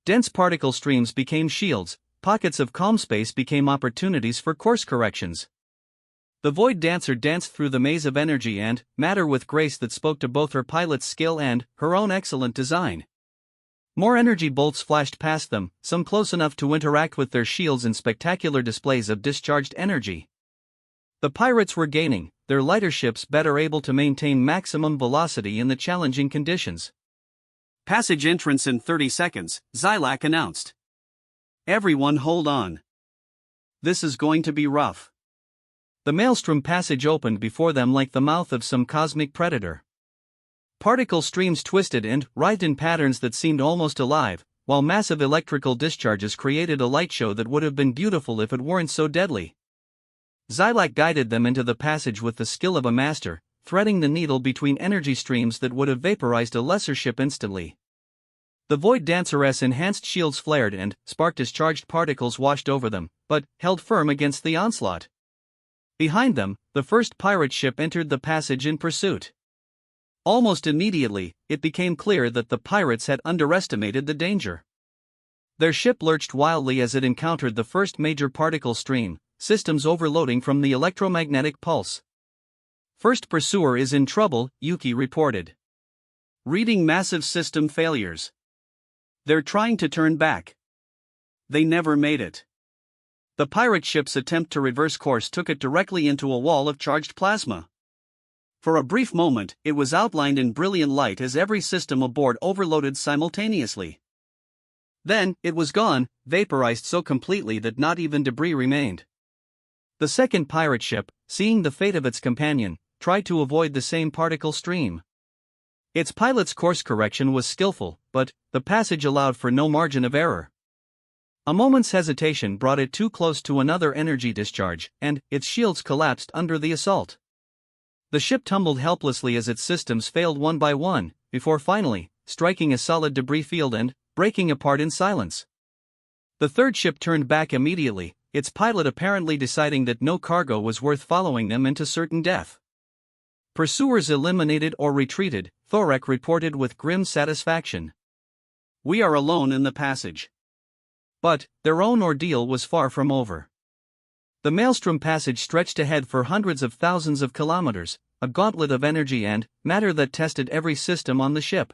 Dense particle streams became shields, pockets of calm space became opportunities for course corrections. The Void Dancer danced through the maze of energy and matter with grace that spoke to both her pilot's skill and her own excellent design. More energy bolts flashed past them, some close enough to interact with their shields in spectacular displays of discharged energy. The pirates were gaining, their lighter ships better able to maintain maximum velocity in the challenging conditions. Passage entrance in 30 seconds, Zilak announced. Everyone hold on. This is going to be rough. The Maelstrom Passage opened before them like the mouth of some cosmic predator. Particle streams twisted and writhed in patterns that seemed almost alive, while massive electrical discharges created a light show that would have been beautiful if it weren't so deadly. Zilak guided them into the passage with the skill of a master, threading the needle between energy streams that would have vaporized a lesser ship instantly. The Void Dancer's enhanced shields flared and sparked as charged particles washed over them, but held firm against the onslaught. Behind them, the first pirate ship entered the passage in pursuit. Almost immediately, it became clear that the pirates had underestimated the danger. Their ship lurched wildly as it encountered the first major particle stream, systems overloading from the electromagnetic pulse. First pursuer is in trouble, Yuki reported. Reading massive system failures. They're trying to turn back. They never made it. The pirate ship's attempt to reverse course took it directly into a wall of charged plasma. For a brief moment, it was outlined in brilliant light as every system aboard overloaded simultaneously. Then, it was gone, vaporized so completely that not even debris remained. The second pirate ship, seeing the fate of its companion, tried to avoid the same particle stream. Its pilot's course correction was skillful, but the passage allowed for no margin of error. A moment's hesitation brought it too close to another energy discharge, and its shields collapsed under the assault. The ship tumbled helplessly as its systems failed one by one, before finally striking a solid debris field and breaking apart in silence. The third ship turned back immediately, its pilot apparently deciding that no cargo was worth following them into certain death. Pursuers eliminated or retreated, Thorek reported with grim satisfaction. We are alone in the passage. But their own ordeal was far from over. The Maelstrom passage stretched ahead for hundreds of thousands of kilometers, a gauntlet of energy and matter that tested every system on the ship.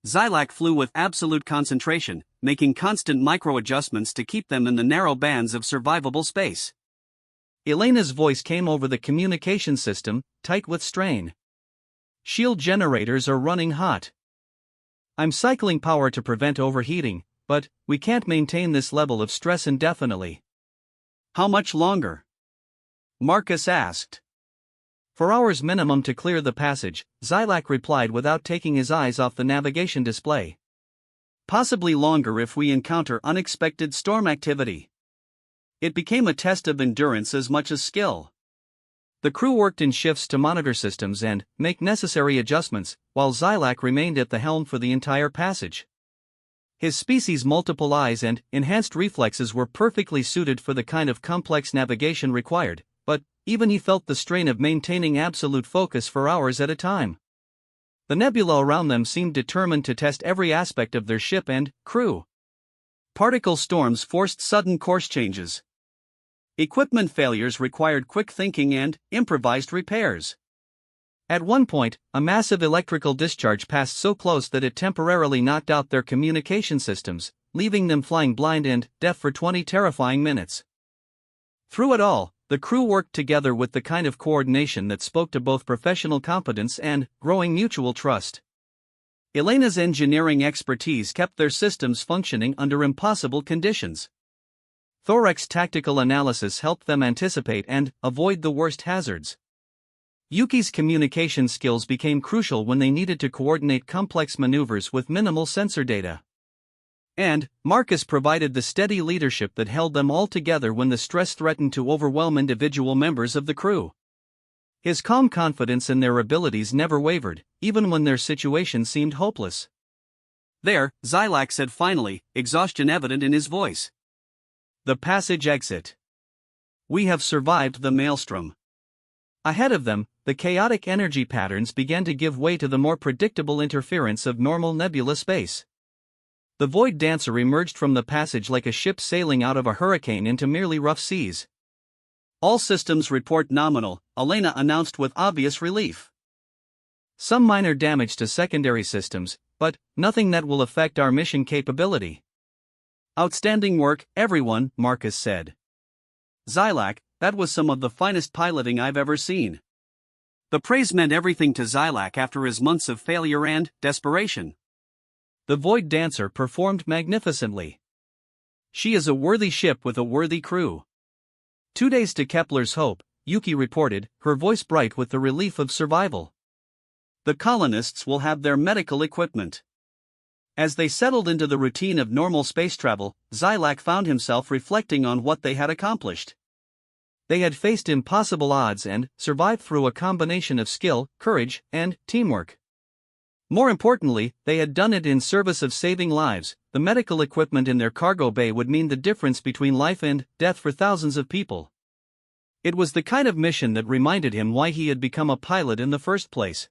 Xylac flew with absolute concentration, making constant micro-adjustments to keep them in the narrow bands of survivable space. Elena's voice came over the communication system, tight with strain. Shield generators are running hot. I'm cycling power to prevent overheating, but we can't maintain this level of stress indefinitely. How much longer? Marcus asked. For hours minimum to clear the passage, Xylac replied without taking his eyes off the navigation display. Possibly longer if we encounter unexpected storm activity. It became a test of endurance as much as skill. The crew worked in shifts to monitor systems and make necessary adjustments, while Xylac remained at the helm for the entire passage. His species' multiple eyes and enhanced reflexes were perfectly suited for the kind of complex navigation required, but even he felt the strain of maintaining absolute focus for hours at a time. The nebula around them seemed determined to test every aspect of their ship and crew. Particle storms forced sudden course changes. Equipment failures required quick thinking and improvised repairs. At one point, a massive electrical discharge passed so close that it temporarily knocked out their communication systems, leaving them flying blind and deaf for 20 terrifying minutes. Through it all, the crew worked together with the kind of coordination that spoke to both professional competence and growing mutual trust. Elena's engineering expertise kept their systems functioning under impossible conditions. Thorek's tactical analysis helped them anticipate and avoid the worst hazards. Yuki's communication skills became crucial when they needed to coordinate complex maneuvers with minimal sensor data. And Marcus provided the steady leadership that held them all together when the stress threatened to overwhelm individual members of the crew. His calm confidence in their abilities never wavered, even when their situation seemed hopeless. There, Xylac said finally, exhaustion evident in his voice. The passage exit. We have survived the maelstrom. Ahead of them, the chaotic energy patterns began to give way to the more predictable interference of normal nebula space. The Void Dancer emerged from the passage like a ship sailing out of a hurricane into merely rough seas. All systems report nominal, Elena announced with obvious relief. Some minor damage to secondary systems, but nothing that will affect our mission capability. Outstanding work, everyone, Marcus said. Xylac, that was some of the finest piloting I've ever seen. The praise meant everything to Xylac after his months of failure and desperation. The Void Dancer performed magnificently. She is a worthy ship with a worthy crew. 2 days to Kepler's Hope, Yuki reported, her voice bright with the relief of survival. The colonists will have their medical equipment. As they settled into the routine of normal space travel, Xylac found himself reflecting on what they had accomplished. They had faced impossible odds and survived through a combination of skill, courage, and teamwork. More importantly, they had done it in service of saving lives. The medical equipment in their cargo bay would mean the difference between life and death for thousands of people. It was the kind of mission that reminded him why he had become a pilot in the first place.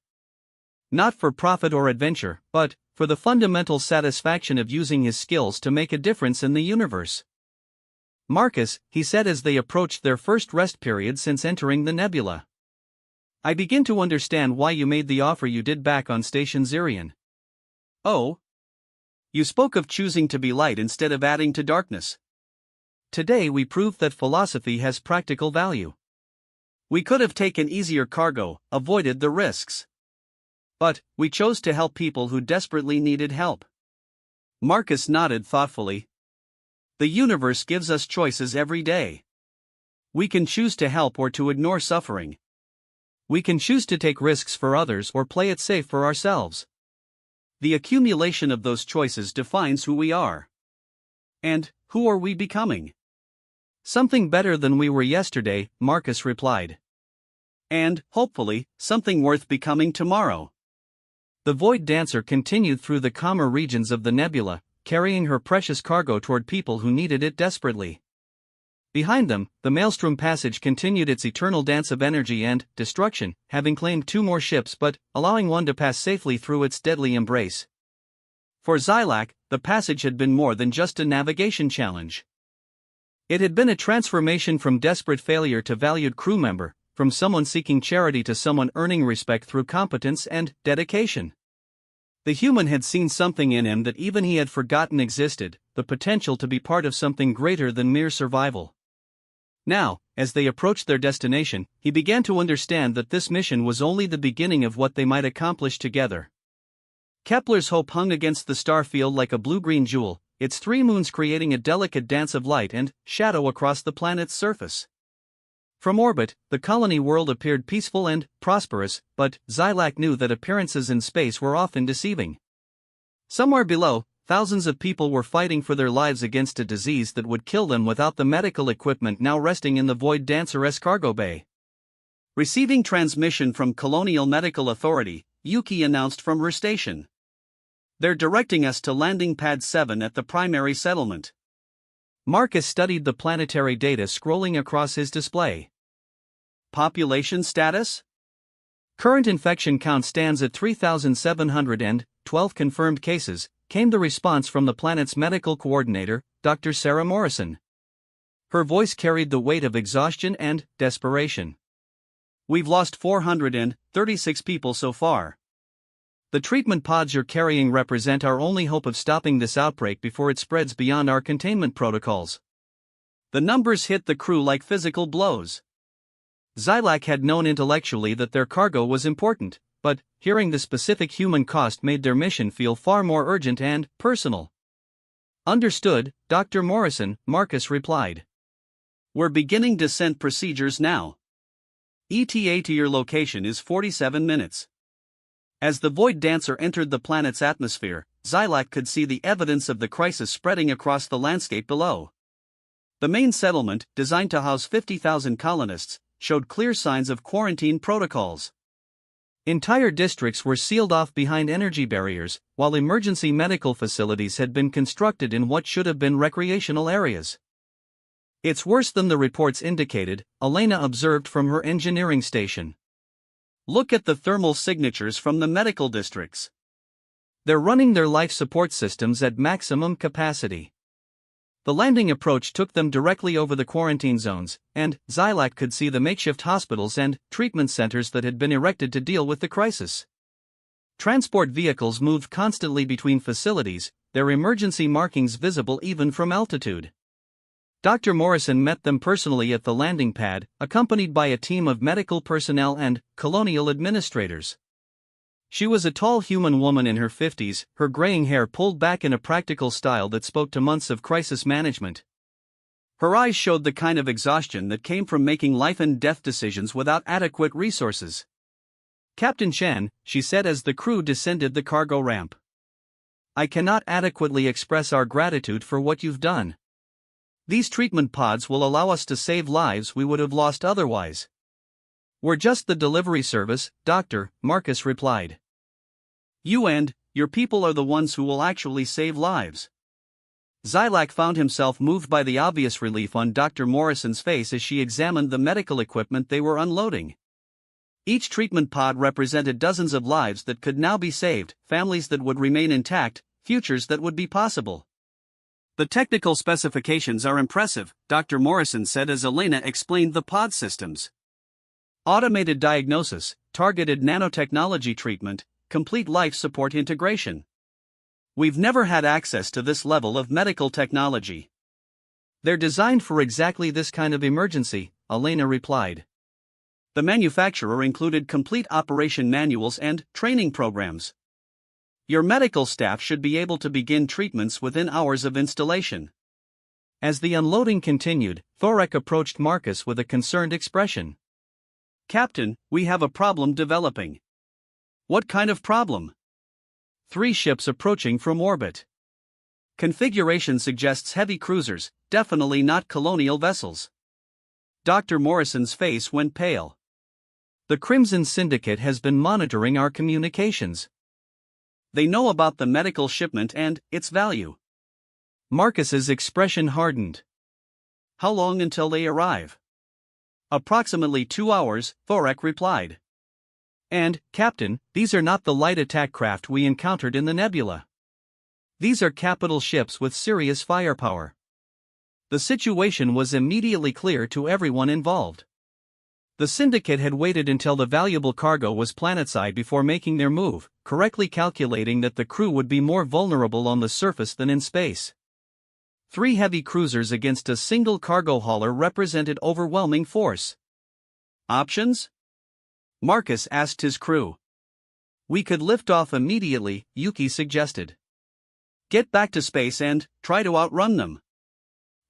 Not for profit or adventure, but for the fundamental satisfaction of using his skills to make a difference in the universe. Marcus, he said as they approached their first rest period since entering the nebula. I begin to understand why you made the offer you did back on Station Zirion. Oh? You spoke of choosing to be light instead of adding to darkness. Today we proved that philosophy has practical value. We could have taken easier cargo, avoided the risks. But, we chose to help people who desperately needed help. Marcus nodded thoughtfully. The universe gives us choices every day. We can choose to help or to ignore suffering. We can choose to take risks for others or play it safe for ourselves. The accumulation of those choices defines who we are. And, who are we becoming? Something better than we were yesterday, Marcus replied. And, hopefully, something worth becoming tomorrow. The Void Dancer continued through the calmer regions of the nebula, carrying her precious cargo toward people who needed it desperately. Behind them, the Maelstrom Passage continued its eternal dance of energy and destruction, having claimed 2 more ships but allowing one to pass safely through its deadly embrace. For Zilak, the passage had been more than just a navigation challenge. It had been a transformation from desperate failure to valued crew member, from someone seeking charity to someone earning respect through competence and dedication. The human had seen something in him that even he had forgotten existed, the potential to be part of something greater than mere survival. Now, as they approached their destination, he began to understand that this mission was only the beginning of what they might accomplish together. Kepler's hope hung against the star field like a blue-green jewel, its 3 moons creating a delicate dance of light and shadow across the planet's surface. From orbit, the colony world appeared peaceful and prosperous, but Zilak knew that appearances in space were often deceiving. Somewhere below, thousands of people were fighting for their lives against a disease that would kill them without the medical equipment now resting in the Void Dancer's cargo bay. Receiving transmission from Colonial Medical Authority, Yuki announced from her station. They're directing us to Landing Pad 7 at the primary settlement. Marcus studied the planetary data scrolling across his display. Population status? Current infection count stands at 3,712 confirmed cases, came the response from the planet's medical coordinator, Dr. Sarah Morrison. Her voice carried the weight of exhaustion and desperation. We've lost 436 people so far. The treatment pods you're carrying represent our only hope of stopping this outbreak before it spreads beyond our containment protocols. The numbers hit the crew like physical blows. Zilak had known intellectually that their cargo was important, but hearing the specific human cost made their mission feel far more urgent and personal. Understood, Dr. Morrison, Marcus replied. We're beginning descent procedures now. ETA to your location is 47 minutes. As the Void Dancer entered the planet's atmosphere, Zilak could see the evidence of the crisis spreading across the landscape below. The main settlement, designed to house 50,000 colonists, showed clear signs of quarantine protocols. Entire districts were sealed off behind energy barriers, while emergency medical facilities had been constructed in what should have been recreational areas. It's worse than the reports indicated, Elena observed from her engineering station. Look at the thermal signatures from the medical districts. They're running their life support systems at maximum capacity. The landing approach took them directly over the quarantine zones, and Zilak could see the makeshift hospitals and treatment centers that had been erected to deal with the crisis. Transport vehicles moved constantly between facilities, their emergency markings visible even from altitude. Dr. Morrison met them personally at the landing pad, accompanied by a team of medical personnel and colonial administrators. She was a tall human woman in her 50s, her graying hair pulled back in a practical style that spoke to months of crisis management. Her eyes showed the kind of exhaustion that came from making life and death decisions without adequate resources. Captain Chen, she said as the crew descended the cargo ramp. I cannot adequately express our gratitude for what you've done. These treatment pods will allow us to save lives we would have lost otherwise. We're just the delivery service, Doctor, Marcus replied. You and your people are the ones who will actually save lives. Zilak found himself moved by the obvious relief on Dr. Morrison's face as she examined the medical equipment they were unloading. Each treatment pod represented dozens of lives that could now be saved, families that would remain intact, futures that would be possible. The technical specifications are impressive, Dr. Morrison said as Elena explained the pod systems. Automated diagnosis, targeted nanotechnology treatment, complete life support integration. We've never had access to this level of medical technology. They're designed for exactly this kind of emergency, Elena replied. The manufacturer included complete operation manuals and training programs. Your medical staff should be able to begin treatments within hours of installation. As the unloading continued, Thorek approached Marcus with a concerned expression. Captain, we have a problem developing. What kind of problem? 3 ships approaching from orbit. Configuration suggests heavy cruisers, definitely not colonial vessels. Dr. Morrison's face went pale. The Crimson Syndicate has been monitoring our communications. They know about the medical shipment and its value. Marcus's expression hardened. How long until they arrive? Approximately 2 hours, Thorek replied. And, Captain, these are not the light attack craft we encountered in the nebula. These are capital ships with serious firepower. The situation was immediately clear to everyone involved. The Syndicate had waited until the valuable cargo was planetside before making their move, correctly calculating that the crew would be more vulnerable on the surface than in space. 3 heavy cruisers against a single cargo hauler represented overwhelming force. Options? Marcus asked his crew. We could lift off immediately, Yuki suggested. Get back to space and try to outrun them.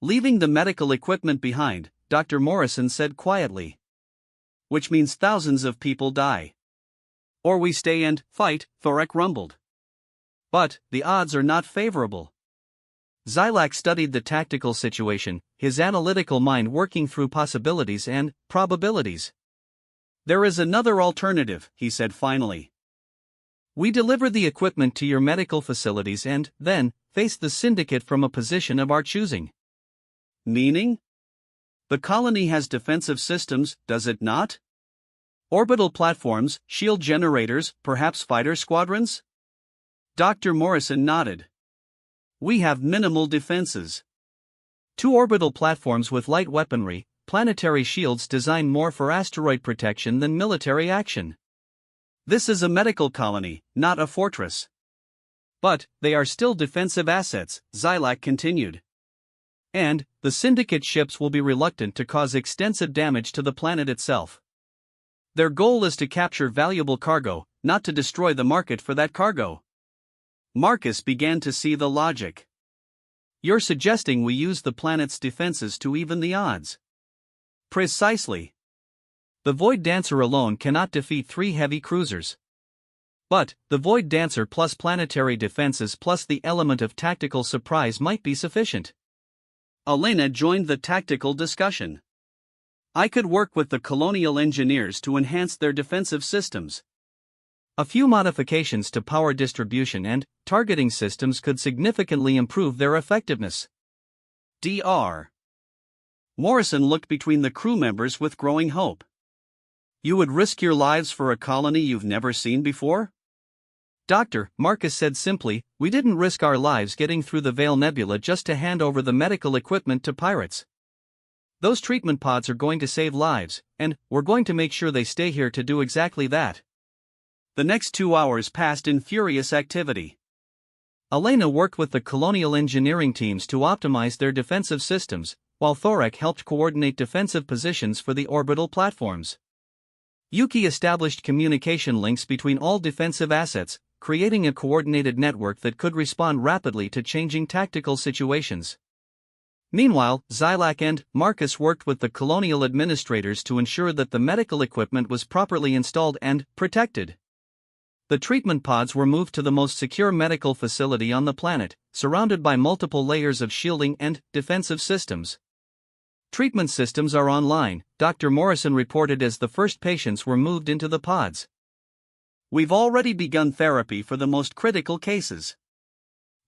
Leaving the medical equipment behind, Dr. Morrison said quietly. Which means thousands of people die. Or we stay and fight, Thorek rumbled. But the odds are not favorable. Zilak studied the tactical situation, his analytical mind working through possibilities and probabilities. There is another alternative, he said finally. We deliver the equipment to your medical facilities and, then, face the Syndicate from a position of our choosing. Meaning? The colony has defensive systems, does it not? Orbital platforms, shield generators, perhaps fighter squadrons? Dr. Morrison nodded. We have minimal defenses. 2 orbital platforms with light weaponry, planetary shields designed more for asteroid protection than military action. This is a medical colony, not a fortress. But they are still defensive assets, Zilak continued. And the Syndicate ships will be reluctant to cause extensive damage to the planet itself. Their goal is to capture valuable cargo, not to destroy the market for that cargo. Marcus began to see the logic. You're suggesting we use the planet's defenses to even the odds. Precisely. The Void Dancer alone cannot defeat 3 heavy cruisers. But the Void Dancer plus planetary defenses plus the element of tactical surprise might be sufficient. Elena joined the tactical discussion. I could work with the colonial engineers to enhance their defensive systems. A few modifications to power distribution and targeting systems could significantly improve their effectiveness. Dr. Morrison looked between the crew members with growing hope. You would risk your lives for a colony you've never seen before? Doctor, Marcus said simply, we didn't risk our lives getting through the Veil Nebula just to hand over the medical equipment to pirates. Those treatment pods are going to save lives, and we're going to make sure they stay here to do exactly that. The next 2 hours passed in furious activity. Elena worked with the colonial engineering teams to optimize their defensive systems, while Thorek helped coordinate defensive positions for the orbital platforms. Yuki established communication links between all defensive assets, creating a coordinated network that could respond rapidly to changing tactical situations. Meanwhile, Zilak and Marcus worked with the colonial administrators to ensure that the medical equipment was properly installed and protected. The treatment pods were moved to the most secure medical facility on the planet, surrounded by multiple layers of shielding and defensive systems. Treatment systems are online, Dr. Morrison reported as the first patients were moved into the pods. We've already begun therapy for the most critical cases.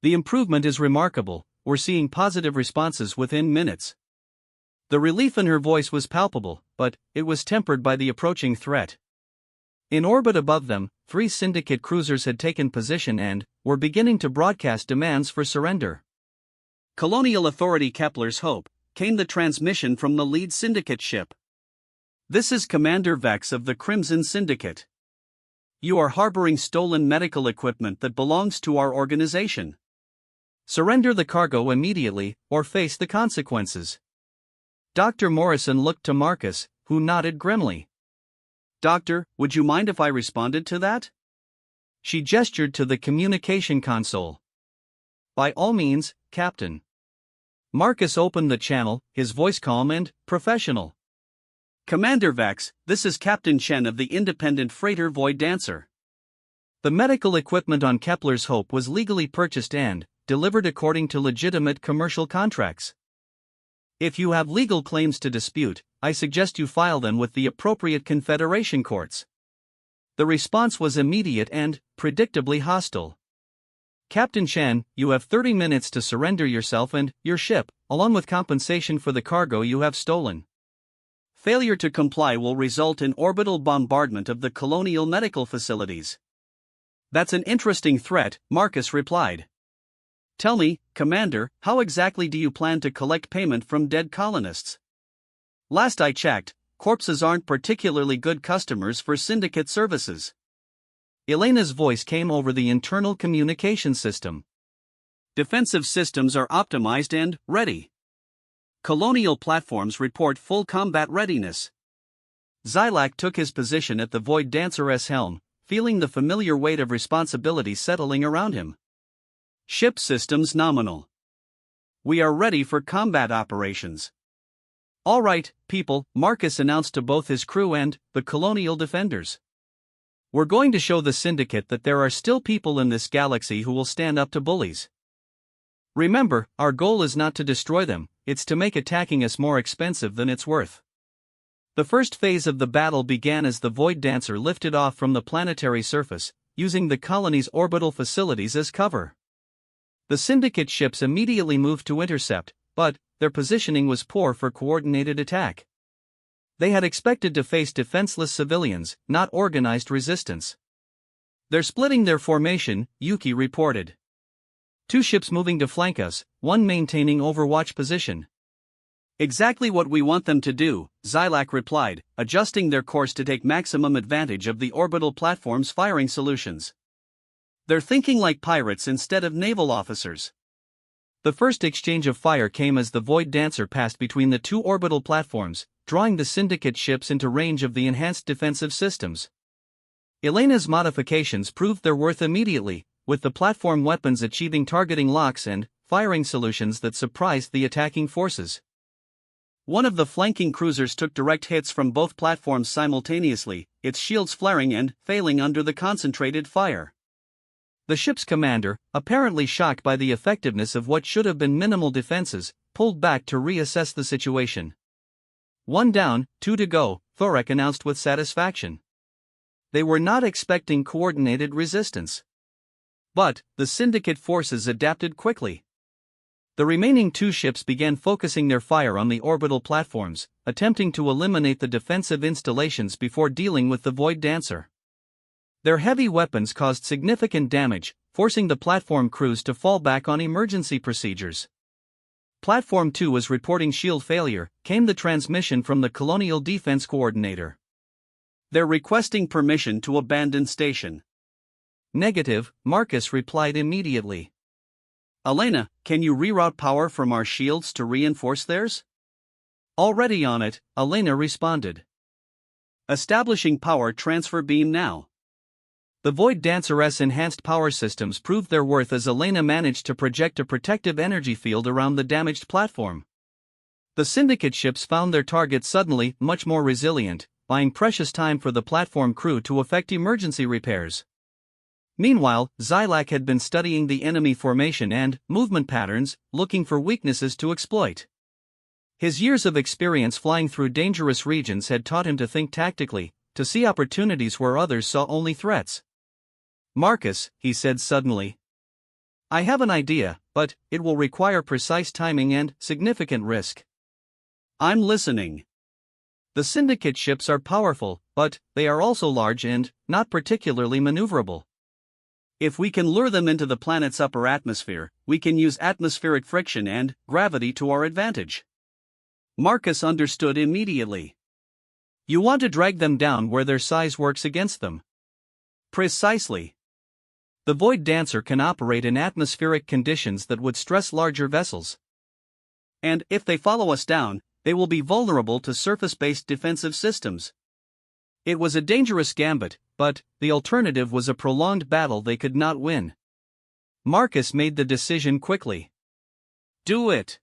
The improvement is remarkable, we're seeing positive responses within minutes. The relief in her voice was palpable, but it was tempered by the approaching threat. In orbit above them, 3 Syndicate cruisers had taken position and were beginning to broadcast demands for surrender. Colonial Authority Kepler's Hope, came the transmission from the lead Syndicate ship. This is Commander Vex of the Crimson Syndicate. You are harboring stolen medical equipment that belongs to our organization. Surrender the cargo immediately, or face the consequences. Dr. Morrison looked to Marcus, who nodded grimly. Doctor, would you mind if I responded to that? She gestured to the communication console. By all means, Captain. Marcus opened the channel, his voice calm and professional. Commander Vex, this is Captain Chen of the independent freighter Void Dancer. The medical equipment on Kepler's Hope was legally purchased and delivered according to legitimate commercial contracts. If you have legal claims to dispute, I suggest you file them with the appropriate Confederation courts. The response was immediate and predictably hostile. Captain Chen, you have 30 minutes to surrender yourself and your ship, along with compensation for the cargo you have stolen. Failure to comply will result in orbital bombardment of the colonial medical facilities. That's an interesting threat, Marcus replied. Tell me, Commander, how exactly do you plan to collect payment from dead colonists? Last I checked, corpses aren't particularly good customers for syndicate services. Elena's voice came over the internal communication system. Defensive systems are optimized and ready. Colonial platforms report full combat readiness. Zilak took his position at the Void Dancer's helm, feeling the familiar weight of responsibility settling around him. Ship systems nominal. We are ready for combat operations. All right, people, Marcus announced to both his crew and the colonial defenders. We're going to show the Syndicate that there are still people in this galaxy who will stand up to bullies. Remember, our goal is not to destroy them, it's to make attacking us more expensive than it's worth. The first phase of the battle began as the Void Dancer lifted off from the planetary surface, using the colony's orbital facilities as cover. The Syndicate ships immediately moved to intercept, but their positioning was poor for coordinated attack. They had expected to face defenseless civilians, not organized resistance. They're splitting their formation, Yuki reported. 2 ships moving to flank us, 1 maintaining overwatch position. Exactly what we want them to do, Zilak replied, adjusting their course to take maximum advantage of the orbital platform's firing solutions. They're thinking like pirates instead of naval officers. The first exchange of fire came as the Void Dancer passed between the 2 orbital platforms, drawing the Syndicate ships into range of the enhanced defensive systems. Elena's modifications proved their worth immediately, with the platform weapons achieving targeting locks and firing solutions that surprised the attacking forces. One of the flanking cruisers took direct hits from both platforms simultaneously, its shields flaring and failing under the concentrated fire. The ship's commander, apparently shocked by the effectiveness of what should have been minimal defenses, pulled back to reassess the situation. 1 down, 2 to go, Thorek announced with satisfaction. They were not expecting coordinated resistance. But the Syndicate forces adapted quickly. The remaining 2 ships began focusing their fire on the orbital platforms, attempting to eliminate the defensive installations before dealing with the Void Dancer. Their heavy weapons caused significant damage, forcing the platform crews to fall back on emergency procedures. Platform 2 was reporting shield failure, came the transmission from the Colonial Defense Coordinator. They're requesting permission to abandon station. Negative, Marcus replied immediately. Elena, can you reroute power from our shields to reinforce theirs? Already on it, Elena responded. Establishing power transfer beam now. The Void Dancer's enhanced power systems proved their worth as Elena managed to project a protective energy field around the damaged platform. The Syndicate ships found their target suddenly much more resilient, buying precious time for the platform crew to effect emergency repairs. Meanwhile, Zilak had been studying the enemy formation and movement patterns, looking for weaknesses to exploit. His years of experience flying through dangerous regions had taught him to think tactically, to see opportunities where others saw only threats. Marcus, he said suddenly. I have an idea, but it will require precise timing and significant risk. I'm listening. The Syndicate ships are powerful, but they are also large and not particularly maneuverable. If we can lure them into the planet's upper atmosphere, we can use atmospheric friction and gravity to our advantage. Marcus understood immediately. You want to drag them down where their size works against them. Precisely. The Void Dancer can operate in atmospheric conditions that would stress larger vessels. And if they follow us down, they will be vulnerable to surface-based defensive systems. It was a dangerous gambit, but the alternative was a prolonged battle they could not win. Marcus made the decision quickly. Do it.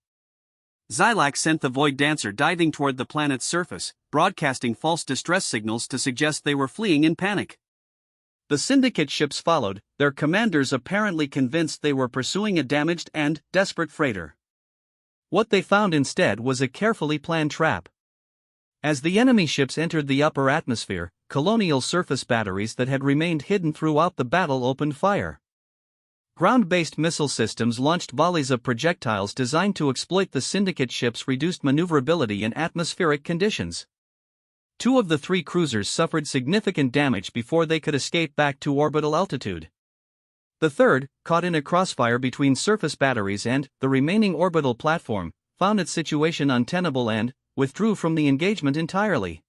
Xylax sent the Void Dancer diving toward the planet's surface, broadcasting false distress signals to suggest they were fleeing in panic. The Syndicate ships followed, their commanders apparently convinced they were pursuing a damaged and desperate freighter. What they found instead was a carefully planned trap. As the enemy ships entered the upper atmosphere, colonial surface batteries that had remained hidden throughout the battle opened fire. Ground-based missile systems launched volleys of projectiles designed to exploit the Syndicate ships' reduced maneuverability in atmospheric conditions. 2 of the 3 cruisers suffered significant damage before they could escape back to orbital altitude. The third, caught in a crossfire between surface batteries and the remaining orbital platform, found its situation untenable and withdrew from the engagement entirely.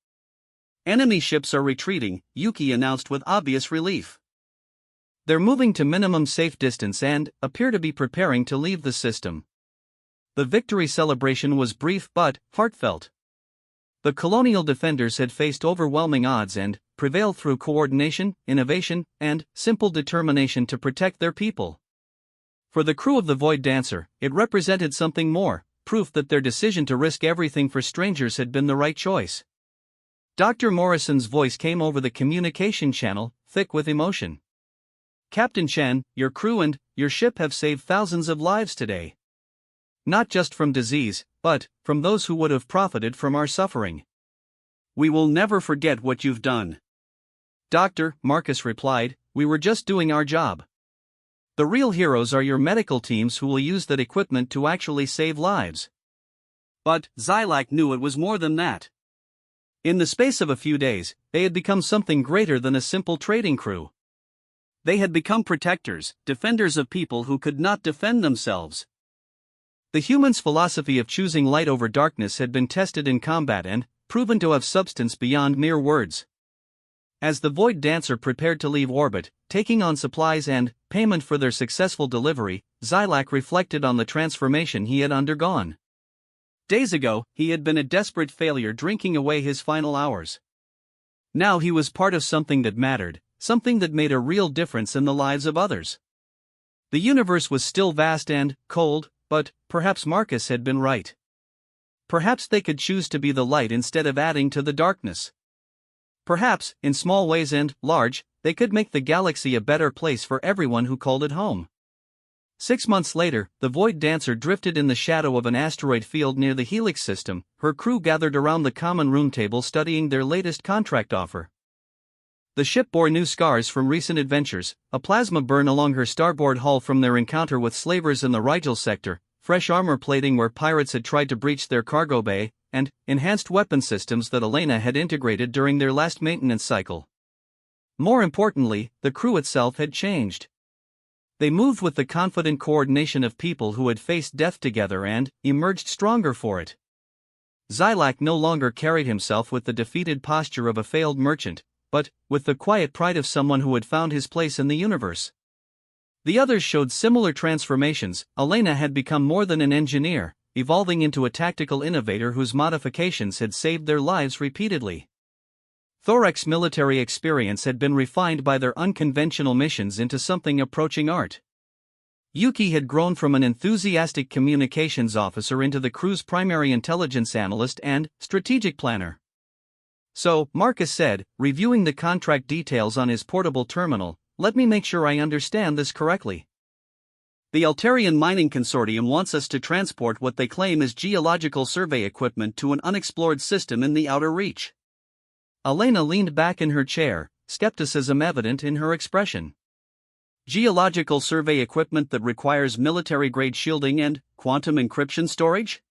Enemy ships are retreating, Yuki announced with obvious relief. They're moving to minimum safe distance and appear to be preparing to leave the system. The victory celebration was brief but heartfelt. The colonial defenders had faced overwhelming odds and prevailed through coordination, innovation, and simple determination to protect their people. For the crew of the Void Dancer, it represented something more, proof that their decision to risk everything for strangers had been the right choice. Dr. Morrison's voice came over the communication channel, thick with emotion. Captain Chen, your crew and your ship have saved thousands of lives today. Not just from disease, but from those who would have profited from our suffering. We will never forget what you've done. Doctor, Marcus replied, we were just doing our job. The real heroes are your medical teams who will use that equipment to actually save lives. But Xylax knew it was more than that. In the space of a few days, they had become something greater than a simple trading crew. They had become protectors, defenders of people who could not defend themselves. The humans' philosophy of choosing light over darkness had been tested in combat and proven to have substance beyond mere words. As the Void Dancer prepared to leave orbit, taking on supplies and payment for their successful delivery, Xylax reflected on the transformation he had undergone. Days ago, he had been a desperate failure drinking away his final hours. Now he was part of something that mattered, something that made a real difference in the lives of others. The universe was still vast and cold, but perhaps Marcus had been right. Perhaps they could choose to be the light instead of adding to the darkness. Perhaps, in small ways and large, they could make the galaxy a better place for everyone who called it home. 6 months later, the Void Dancer drifted in the shadow of an asteroid field near the Helix system, her crew gathered around the common room table studying their latest contract offer. The ship bore new scars from recent adventures, a plasma burn along her starboard hull from their encounter with slavers in the Rigel sector, fresh armor plating where pirates had tried to breach their cargo bay, and enhanced weapon systems that Elena had integrated during their last maintenance cycle. More importantly, the crew itself had changed. They moved with the confident coordination of people who had faced death together and emerged stronger for it. Xylax no longer carried himself with the defeated posture of a failed merchant, but with the quiet pride of someone who had found his place in the universe. The others showed similar transformations. Elena had become more than an engineer, evolving into a tactical innovator whose modifications had saved their lives repeatedly. Thorex's military experience had been refined by their unconventional missions into something approaching art. Yuki had grown from an enthusiastic communications officer into the crew's primary intelligence analyst and strategic planner. So, Marcus said, reviewing the contract details on his portable terminal, let me make sure I understand this correctly. The Altarian Mining Consortium wants us to transport what they claim is geological survey equipment to an unexplored system in the outer reach. Elena leaned back in her chair, skepticism evident in her expression. Geological survey equipment that requires military-grade shielding and quantum encryption storage?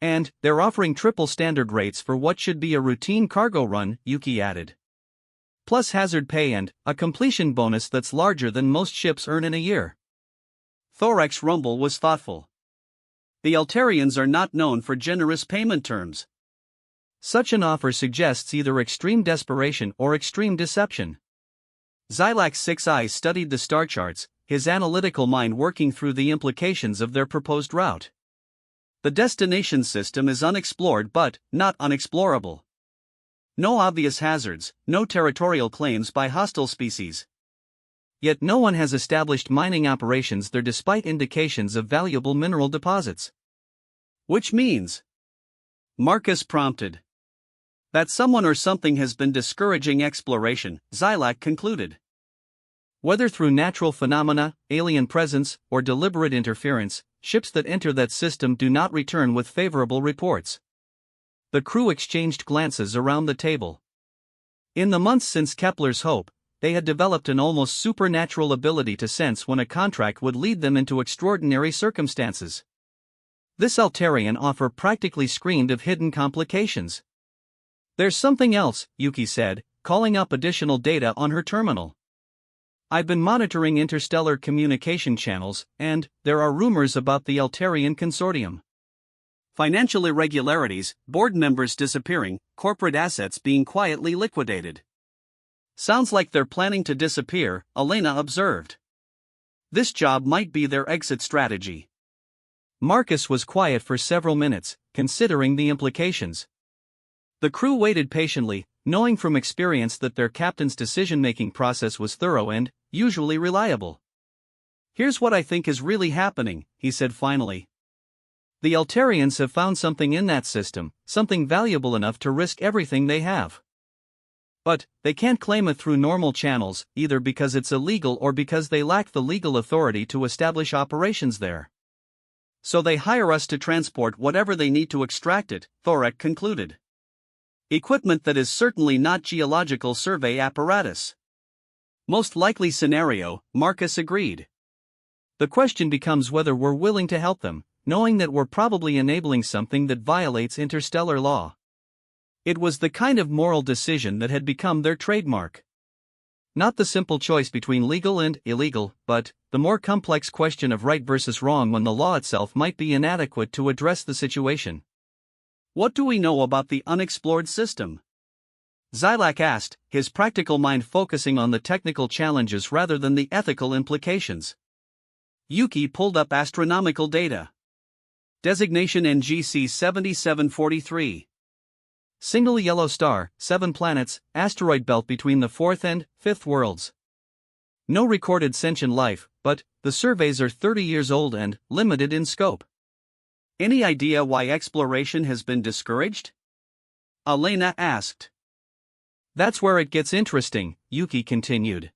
And they're offering triple standard rates for what should be a routine cargo run, Yuki added. Plus hazard pay and a completion bonus that's larger than most ships earn in a year. Thorex's rumble was thoughtful. The Altarians are not known for generous payment terms. Such an offer suggests either extreme desperation or extreme deception. Xylac's six eyes studied the star charts, his analytical mind working through the implications of their proposed route. The destination system is unexplored but not unexplorable. No obvious hazards, no territorial claims by hostile species. Yet no one has established mining operations there despite indications of valuable mineral deposits. Which means, Marcus prompted, that someone or something has been discouraging exploration, Xylac concluded. Whether through natural phenomena, alien presence, or deliberate interference, ships that enter that system do not return with favorable reports. The crew exchanged glances around the table. In the months since Kepler's Hope, they had developed an almost supernatural ability to sense when a contract would lead them into extraordinary circumstances. This Altarian offer practically screamed of hidden complications. There's something else, Yuki said, calling up additional data on her terminal. I've been monitoring interstellar communication channels, and there are rumors about the Altarian Consortium. Financial irregularities, board members disappearing, corporate assets being quietly liquidated. Sounds like they're planning to disappear, Elena observed. This job might be their exit strategy. Marcus was quiet for several minutes, considering the implications. The crew waited patiently, knowing from experience that their captain's decision-making process was thorough and, usually reliable. Here's what I think is really happening, he said finally. The Altarians have found something in that system, something valuable enough to risk everything they have. But they can't claim it through normal channels, either because it's illegal or because they lack the legal authority to establish operations there. So they hire us to transport whatever they need to extract it, Thorek concluded. Equipment that is certainly not geological survey apparatus. Most likely scenario, Marcus agreed. The question becomes whether we're willing to help them, knowing that we're probably enabling something that violates interstellar law. It was the kind of moral decision that had become their trademark. Not the simple choice between legal and illegal, but the more complex question of right versus wrong when the law itself might be inadequate to address the situation. What do we know about the unexplored system? Xylac asked, his practical mind focusing on the technical challenges rather than the ethical implications. Yuki pulled up astronomical data. Designation NGC 7743. Single yellow star, 7 planets, asteroid belt between the 4th and 5th worlds. No recorded sentient life, but the surveys are 30 years old and limited in scope. Any idea why exploration has been discouraged? Elena asked. That's where it gets interesting, Yuki continued.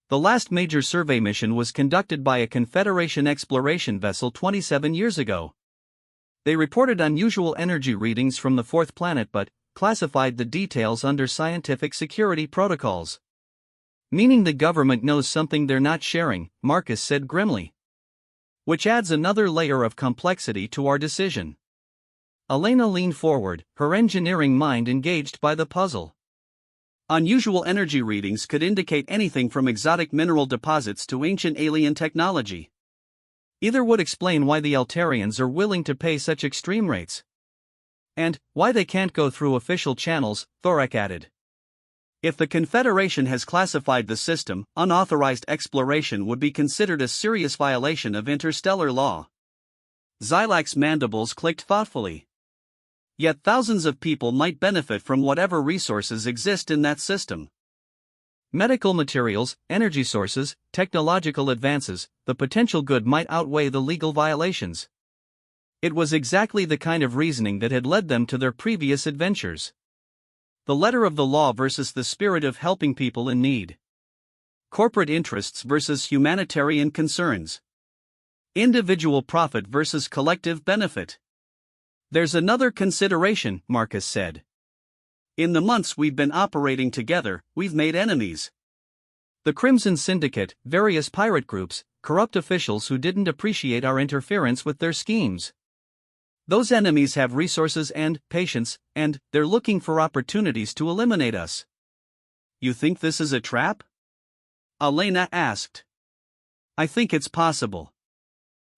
The last major survey mission was conducted by a Confederation exploration vessel 27 years ago. They reported unusual energy readings from the 4th planet but classified the details under scientific security protocols. Meaning the government knows something they're not sharing, Marcus said grimly. Which adds another layer of complexity to our decision. Elena leaned forward, her engineering mind engaged by the puzzle. Unusual energy readings could indicate anything from exotic mineral deposits to ancient alien technology. Either would explain why the Altarians are willing to pay such extreme rates. And why they can't go through official channels, Thorek added. If the Confederation has classified the system, unauthorized exploration would be considered a serious violation of interstellar law. Xylac's mandibles clicked thoughtfully. Yet thousands of people might benefit from whatever resources exist in that system. Medical materials, energy sources, technological advances, the potential good might outweigh the legal violations. It was exactly the kind of reasoning that had led them to their previous adventures. The letter of the law versus the spirit of helping people in need. Corporate interests versus humanitarian concerns. Individual profit versus collective benefit. There's another consideration, Marcus said. In the months we've been operating together, we've made enemies. The Crimson Syndicate, various pirate groups, corrupt officials who didn't appreciate our interference with their schemes. Those enemies have resources and patience, and they're looking for opportunities to eliminate us. You think this is a trap? Elena asked. I think it's possible.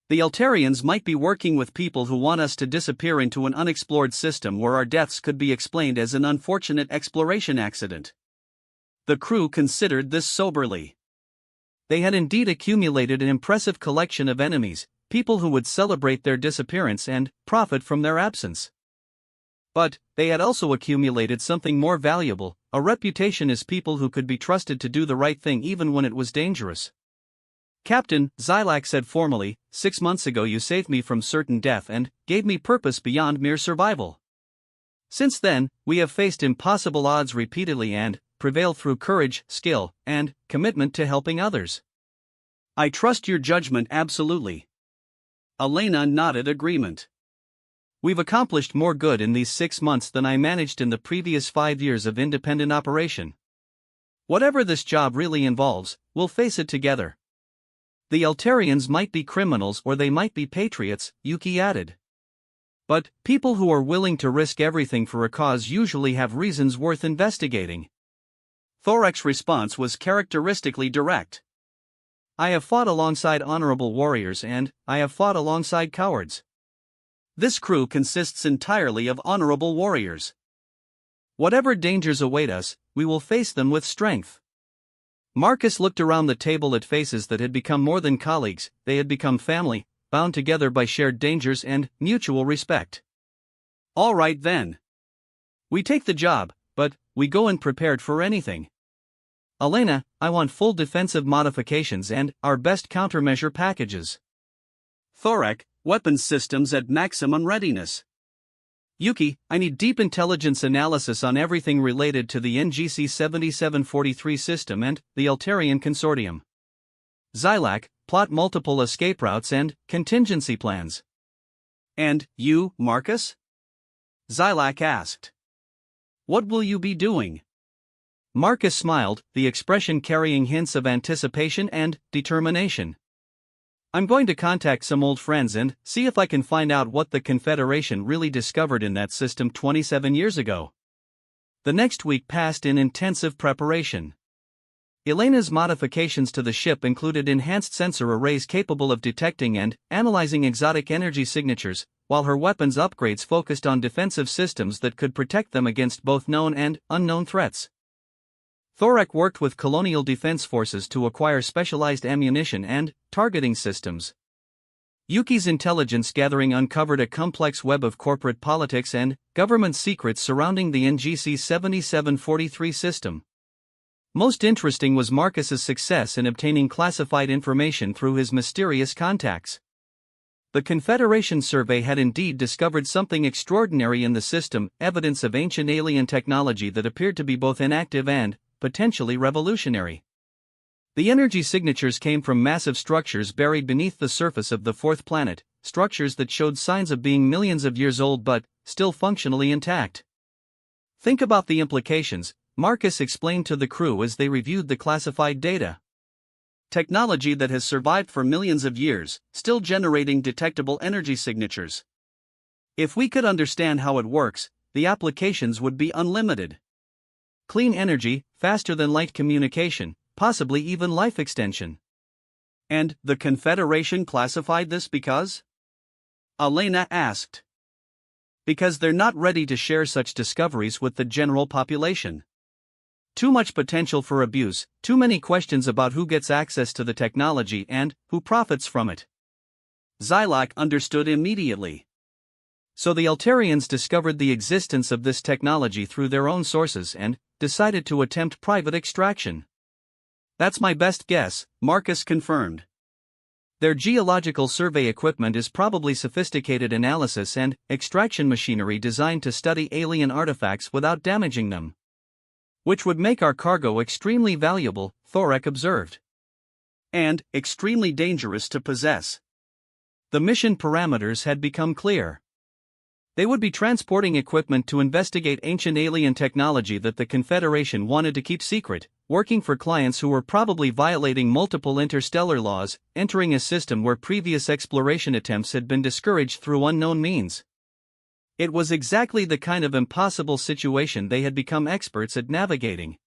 The Eltarians might be working with people who want us to disappear into an unexplored system where our deaths could be explained as an unfortunate exploration accident. The crew considered this soberly. They had indeed accumulated an impressive collection of enemies, people who would celebrate their disappearance and profit from their absence. But they had also accumulated something more valuable, a reputation as people who could be trusted to do the right thing even when it was dangerous. "Captain," Zilak said formally, "6 months ago you saved me from certain death and gave me purpose beyond mere survival. Since then, we have faced impossible odds repeatedly and prevailed through courage, skill, and commitment to helping others. I trust your judgment absolutely." Elena nodded agreement. "We've accomplished more good in these 6 months than I managed in the previous 5 years of independent operation. Whatever this job really involves, we'll face it together." "The Eltarians might be criminals or they might be patriots," Yuki added. "But people who are willing to risk everything for a cause usually have reasons worth investigating." Thorek's response was characteristically direct. "I have fought alongside honorable warriors and I have fought alongside cowards. This crew consists entirely of honorable warriors. Whatever dangers await us, we will face them with strength." Marcus looked around the table at faces that had become more than colleagues, they had become family, bound together by shared dangers and mutual respect. "All right then. We take the job, but we go in prepared for anything. Elena, I want full defensive modifications and our best countermeasure packages. Thorek, weapons systems at maximum readiness. Yuki, I need deep intelligence analysis on everything related to the NGC 7743 system and the Eltarian Consortium. Zilak, plot multiple escape routes and contingency plans." "And you, Marcus?" Zilak asked. "What will you be doing?" Marcus smiled, the expression carrying hints of anticipation and determination. "I'm going to contact some old friends and see if I can find out what the Confederation really discovered in that system 27 years ago." The next week passed in intensive preparation. Elena's modifications to the ship included enhanced sensor arrays capable of detecting and analyzing exotic energy signatures, while her weapons upgrades focused on defensive systems that could protect them against both known and unknown threats. Thorek worked with colonial defense forces to acquire specialized ammunition and targeting systems. Yuki's intelligence gathering uncovered a complex web of corporate politics and government secrets surrounding the NGC 7743 system. Most interesting was Marcus's success in obtaining classified information through his mysterious contacts. The Confederation survey had indeed discovered something extraordinary in the system, evidence of ancient alien technology that appeared to be both inactive and potentially revolutionary. The energy signatures came from massive structures buried beneath the surface of the fourth planet, structures that showed signs of being millions of years old but still functionally intact. "Think about the implications," Marcus explained to the crew as they reviewed the classified data. "Technology that has survived for millions of years, still generating detectable energy signatures. If we could understand how it works, the applications would be unlimited. Clean energy, faster than light communication, possibly even life extension." "And the Confederation classified this because?" Elena asked. "Because they're not ready to share such discoveries with the general population. Too much potential for abuse, too many questions about who gets access to the technology and who profits from it." Zilak understood immediately. So the Eltarians discovered the existence of this technology through their own sources and decided to attempt private extraction. "That's my best guess," Marcus confirmed. "Their geological survey equipment is probably sophisticated analysis and extraction machinery designed to study alien artifacts without damaging them. Which would make our cargo extremely valuable," Thorek observed. "And extremely dangerous to possess." The mission parameters had become clear. They would be transporting equipment to investigate ancient alien technology that the Confederation wanted to keep secret, working for clients who were probably violating multiple interstellar laws, entering a system where previous exploration attempts had been discouraged through unknown means. It was exactly the kind of impossible situation they had become experts at navigating.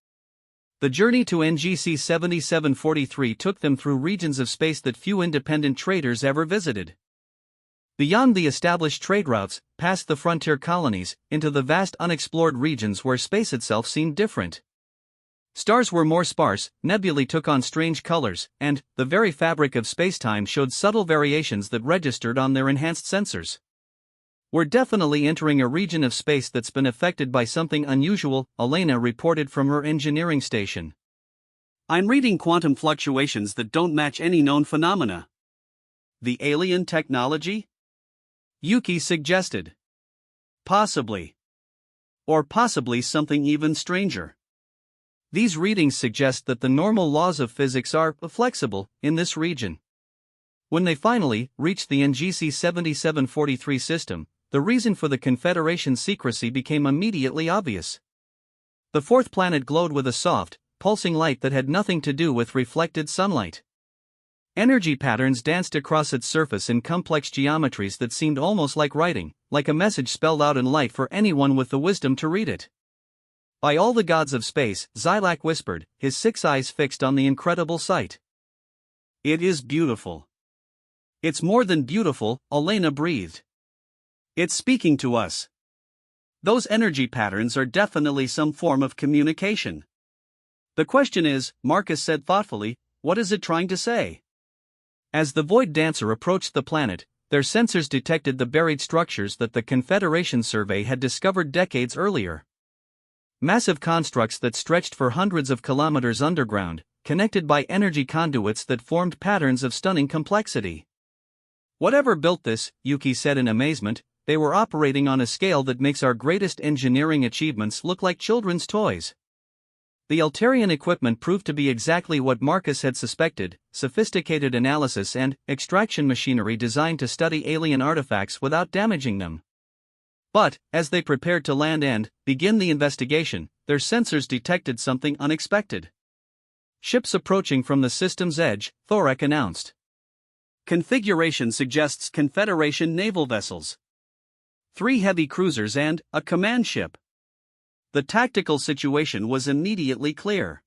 The journey to NGC 7743 took them through regions of space that few independent traders ever visited. Beyond the established trade routes, past the frontier colonies, into the vast unexplored regions where space itself seemed different. Stars were more sparse, nebulae took on strange colors, and the very fabric of spacetime showed subtle variations that registered on their enhanced sensors. "We're definitely entering a region of space that's been affected by something unusual," Elena reported from her engineering station. "I'm reading quantum fluctuations that don't match any known phenomena." "The alien technology?" Yuki suggested. "Possibly. Or possibly something even stranger. These readings suggest that the normal laws of physics are flexible in this region." When they finally reached the NGC 7743 system, the reason for the Confederation's secrecy became immediately obvious. The fourth planet glowed with a soft, pulsing light that had nothing to do with reflected sunlight. Energy patterns danced across its surface in complex geometries that seemed almost like writing, like a message spelled out in light for anyone with the wisdom to read it. "By all the gods of space," Zilak whispered, his 6 eyes fixed on the incredible sight. "It is beautiful." "It's more than beautiful," Elena breathed. "It's speaking to us. Those energy patterns are definitely some form of communication. The question is," Marcus said thoughtfully, "what is it trying to say?" As the Void Dancer approached the planet, their sensors detected the buried structures that the Confederation survey had discovered decades earlier. Massive constructs that stretched for hundreds of kilometers underground, connected by energy conduits that formed patterns of stunning complexity. "Whatever built this," Yuki said in amazement, "they were operating on a scale that makes our greatest engineering achievements look like children's toys." The Altarian equipment proved to be exactly what Marcus had suspected: sophisticated analysis and extraction machinery designed to study alien artifacts without damaging them. But, as they prepared to land and begin the investigation, their sensors detected something unexpected. "Ships approaching from the system's edge," Thorek announced. "Configuration suggests Confederation naval vessels. 3 heavy cruisers and a command ship." The tactical situation was immediately clear.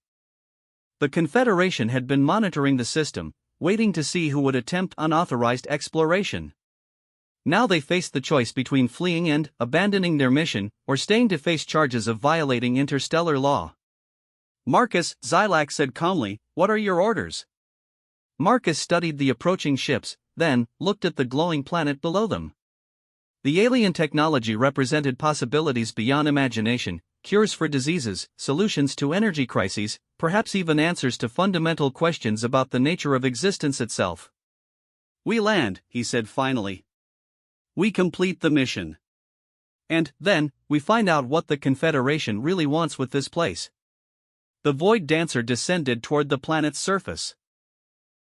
The Confederation had been monitoring the system, waiting to see who would attempt unauthorized exploration. Now they faced the choice between fleeing and abandoning their mission, or staying to face charges of violating interstellar law. "Marcus," Zilak said calmly, "what are your orders?" Marcus studied the approaching ships, then looked at the glowing planet below them. The alien technology represented possibilities beyond imagination: cures for diseases, solutions to energy crises, perhaps even answers to fundamental questions about the nature of existence itself. "We land," he said finally. "We complete the mission. And then, we find out what the Confederation really wants with this place." The Void Dancer descended toward the planet's surface.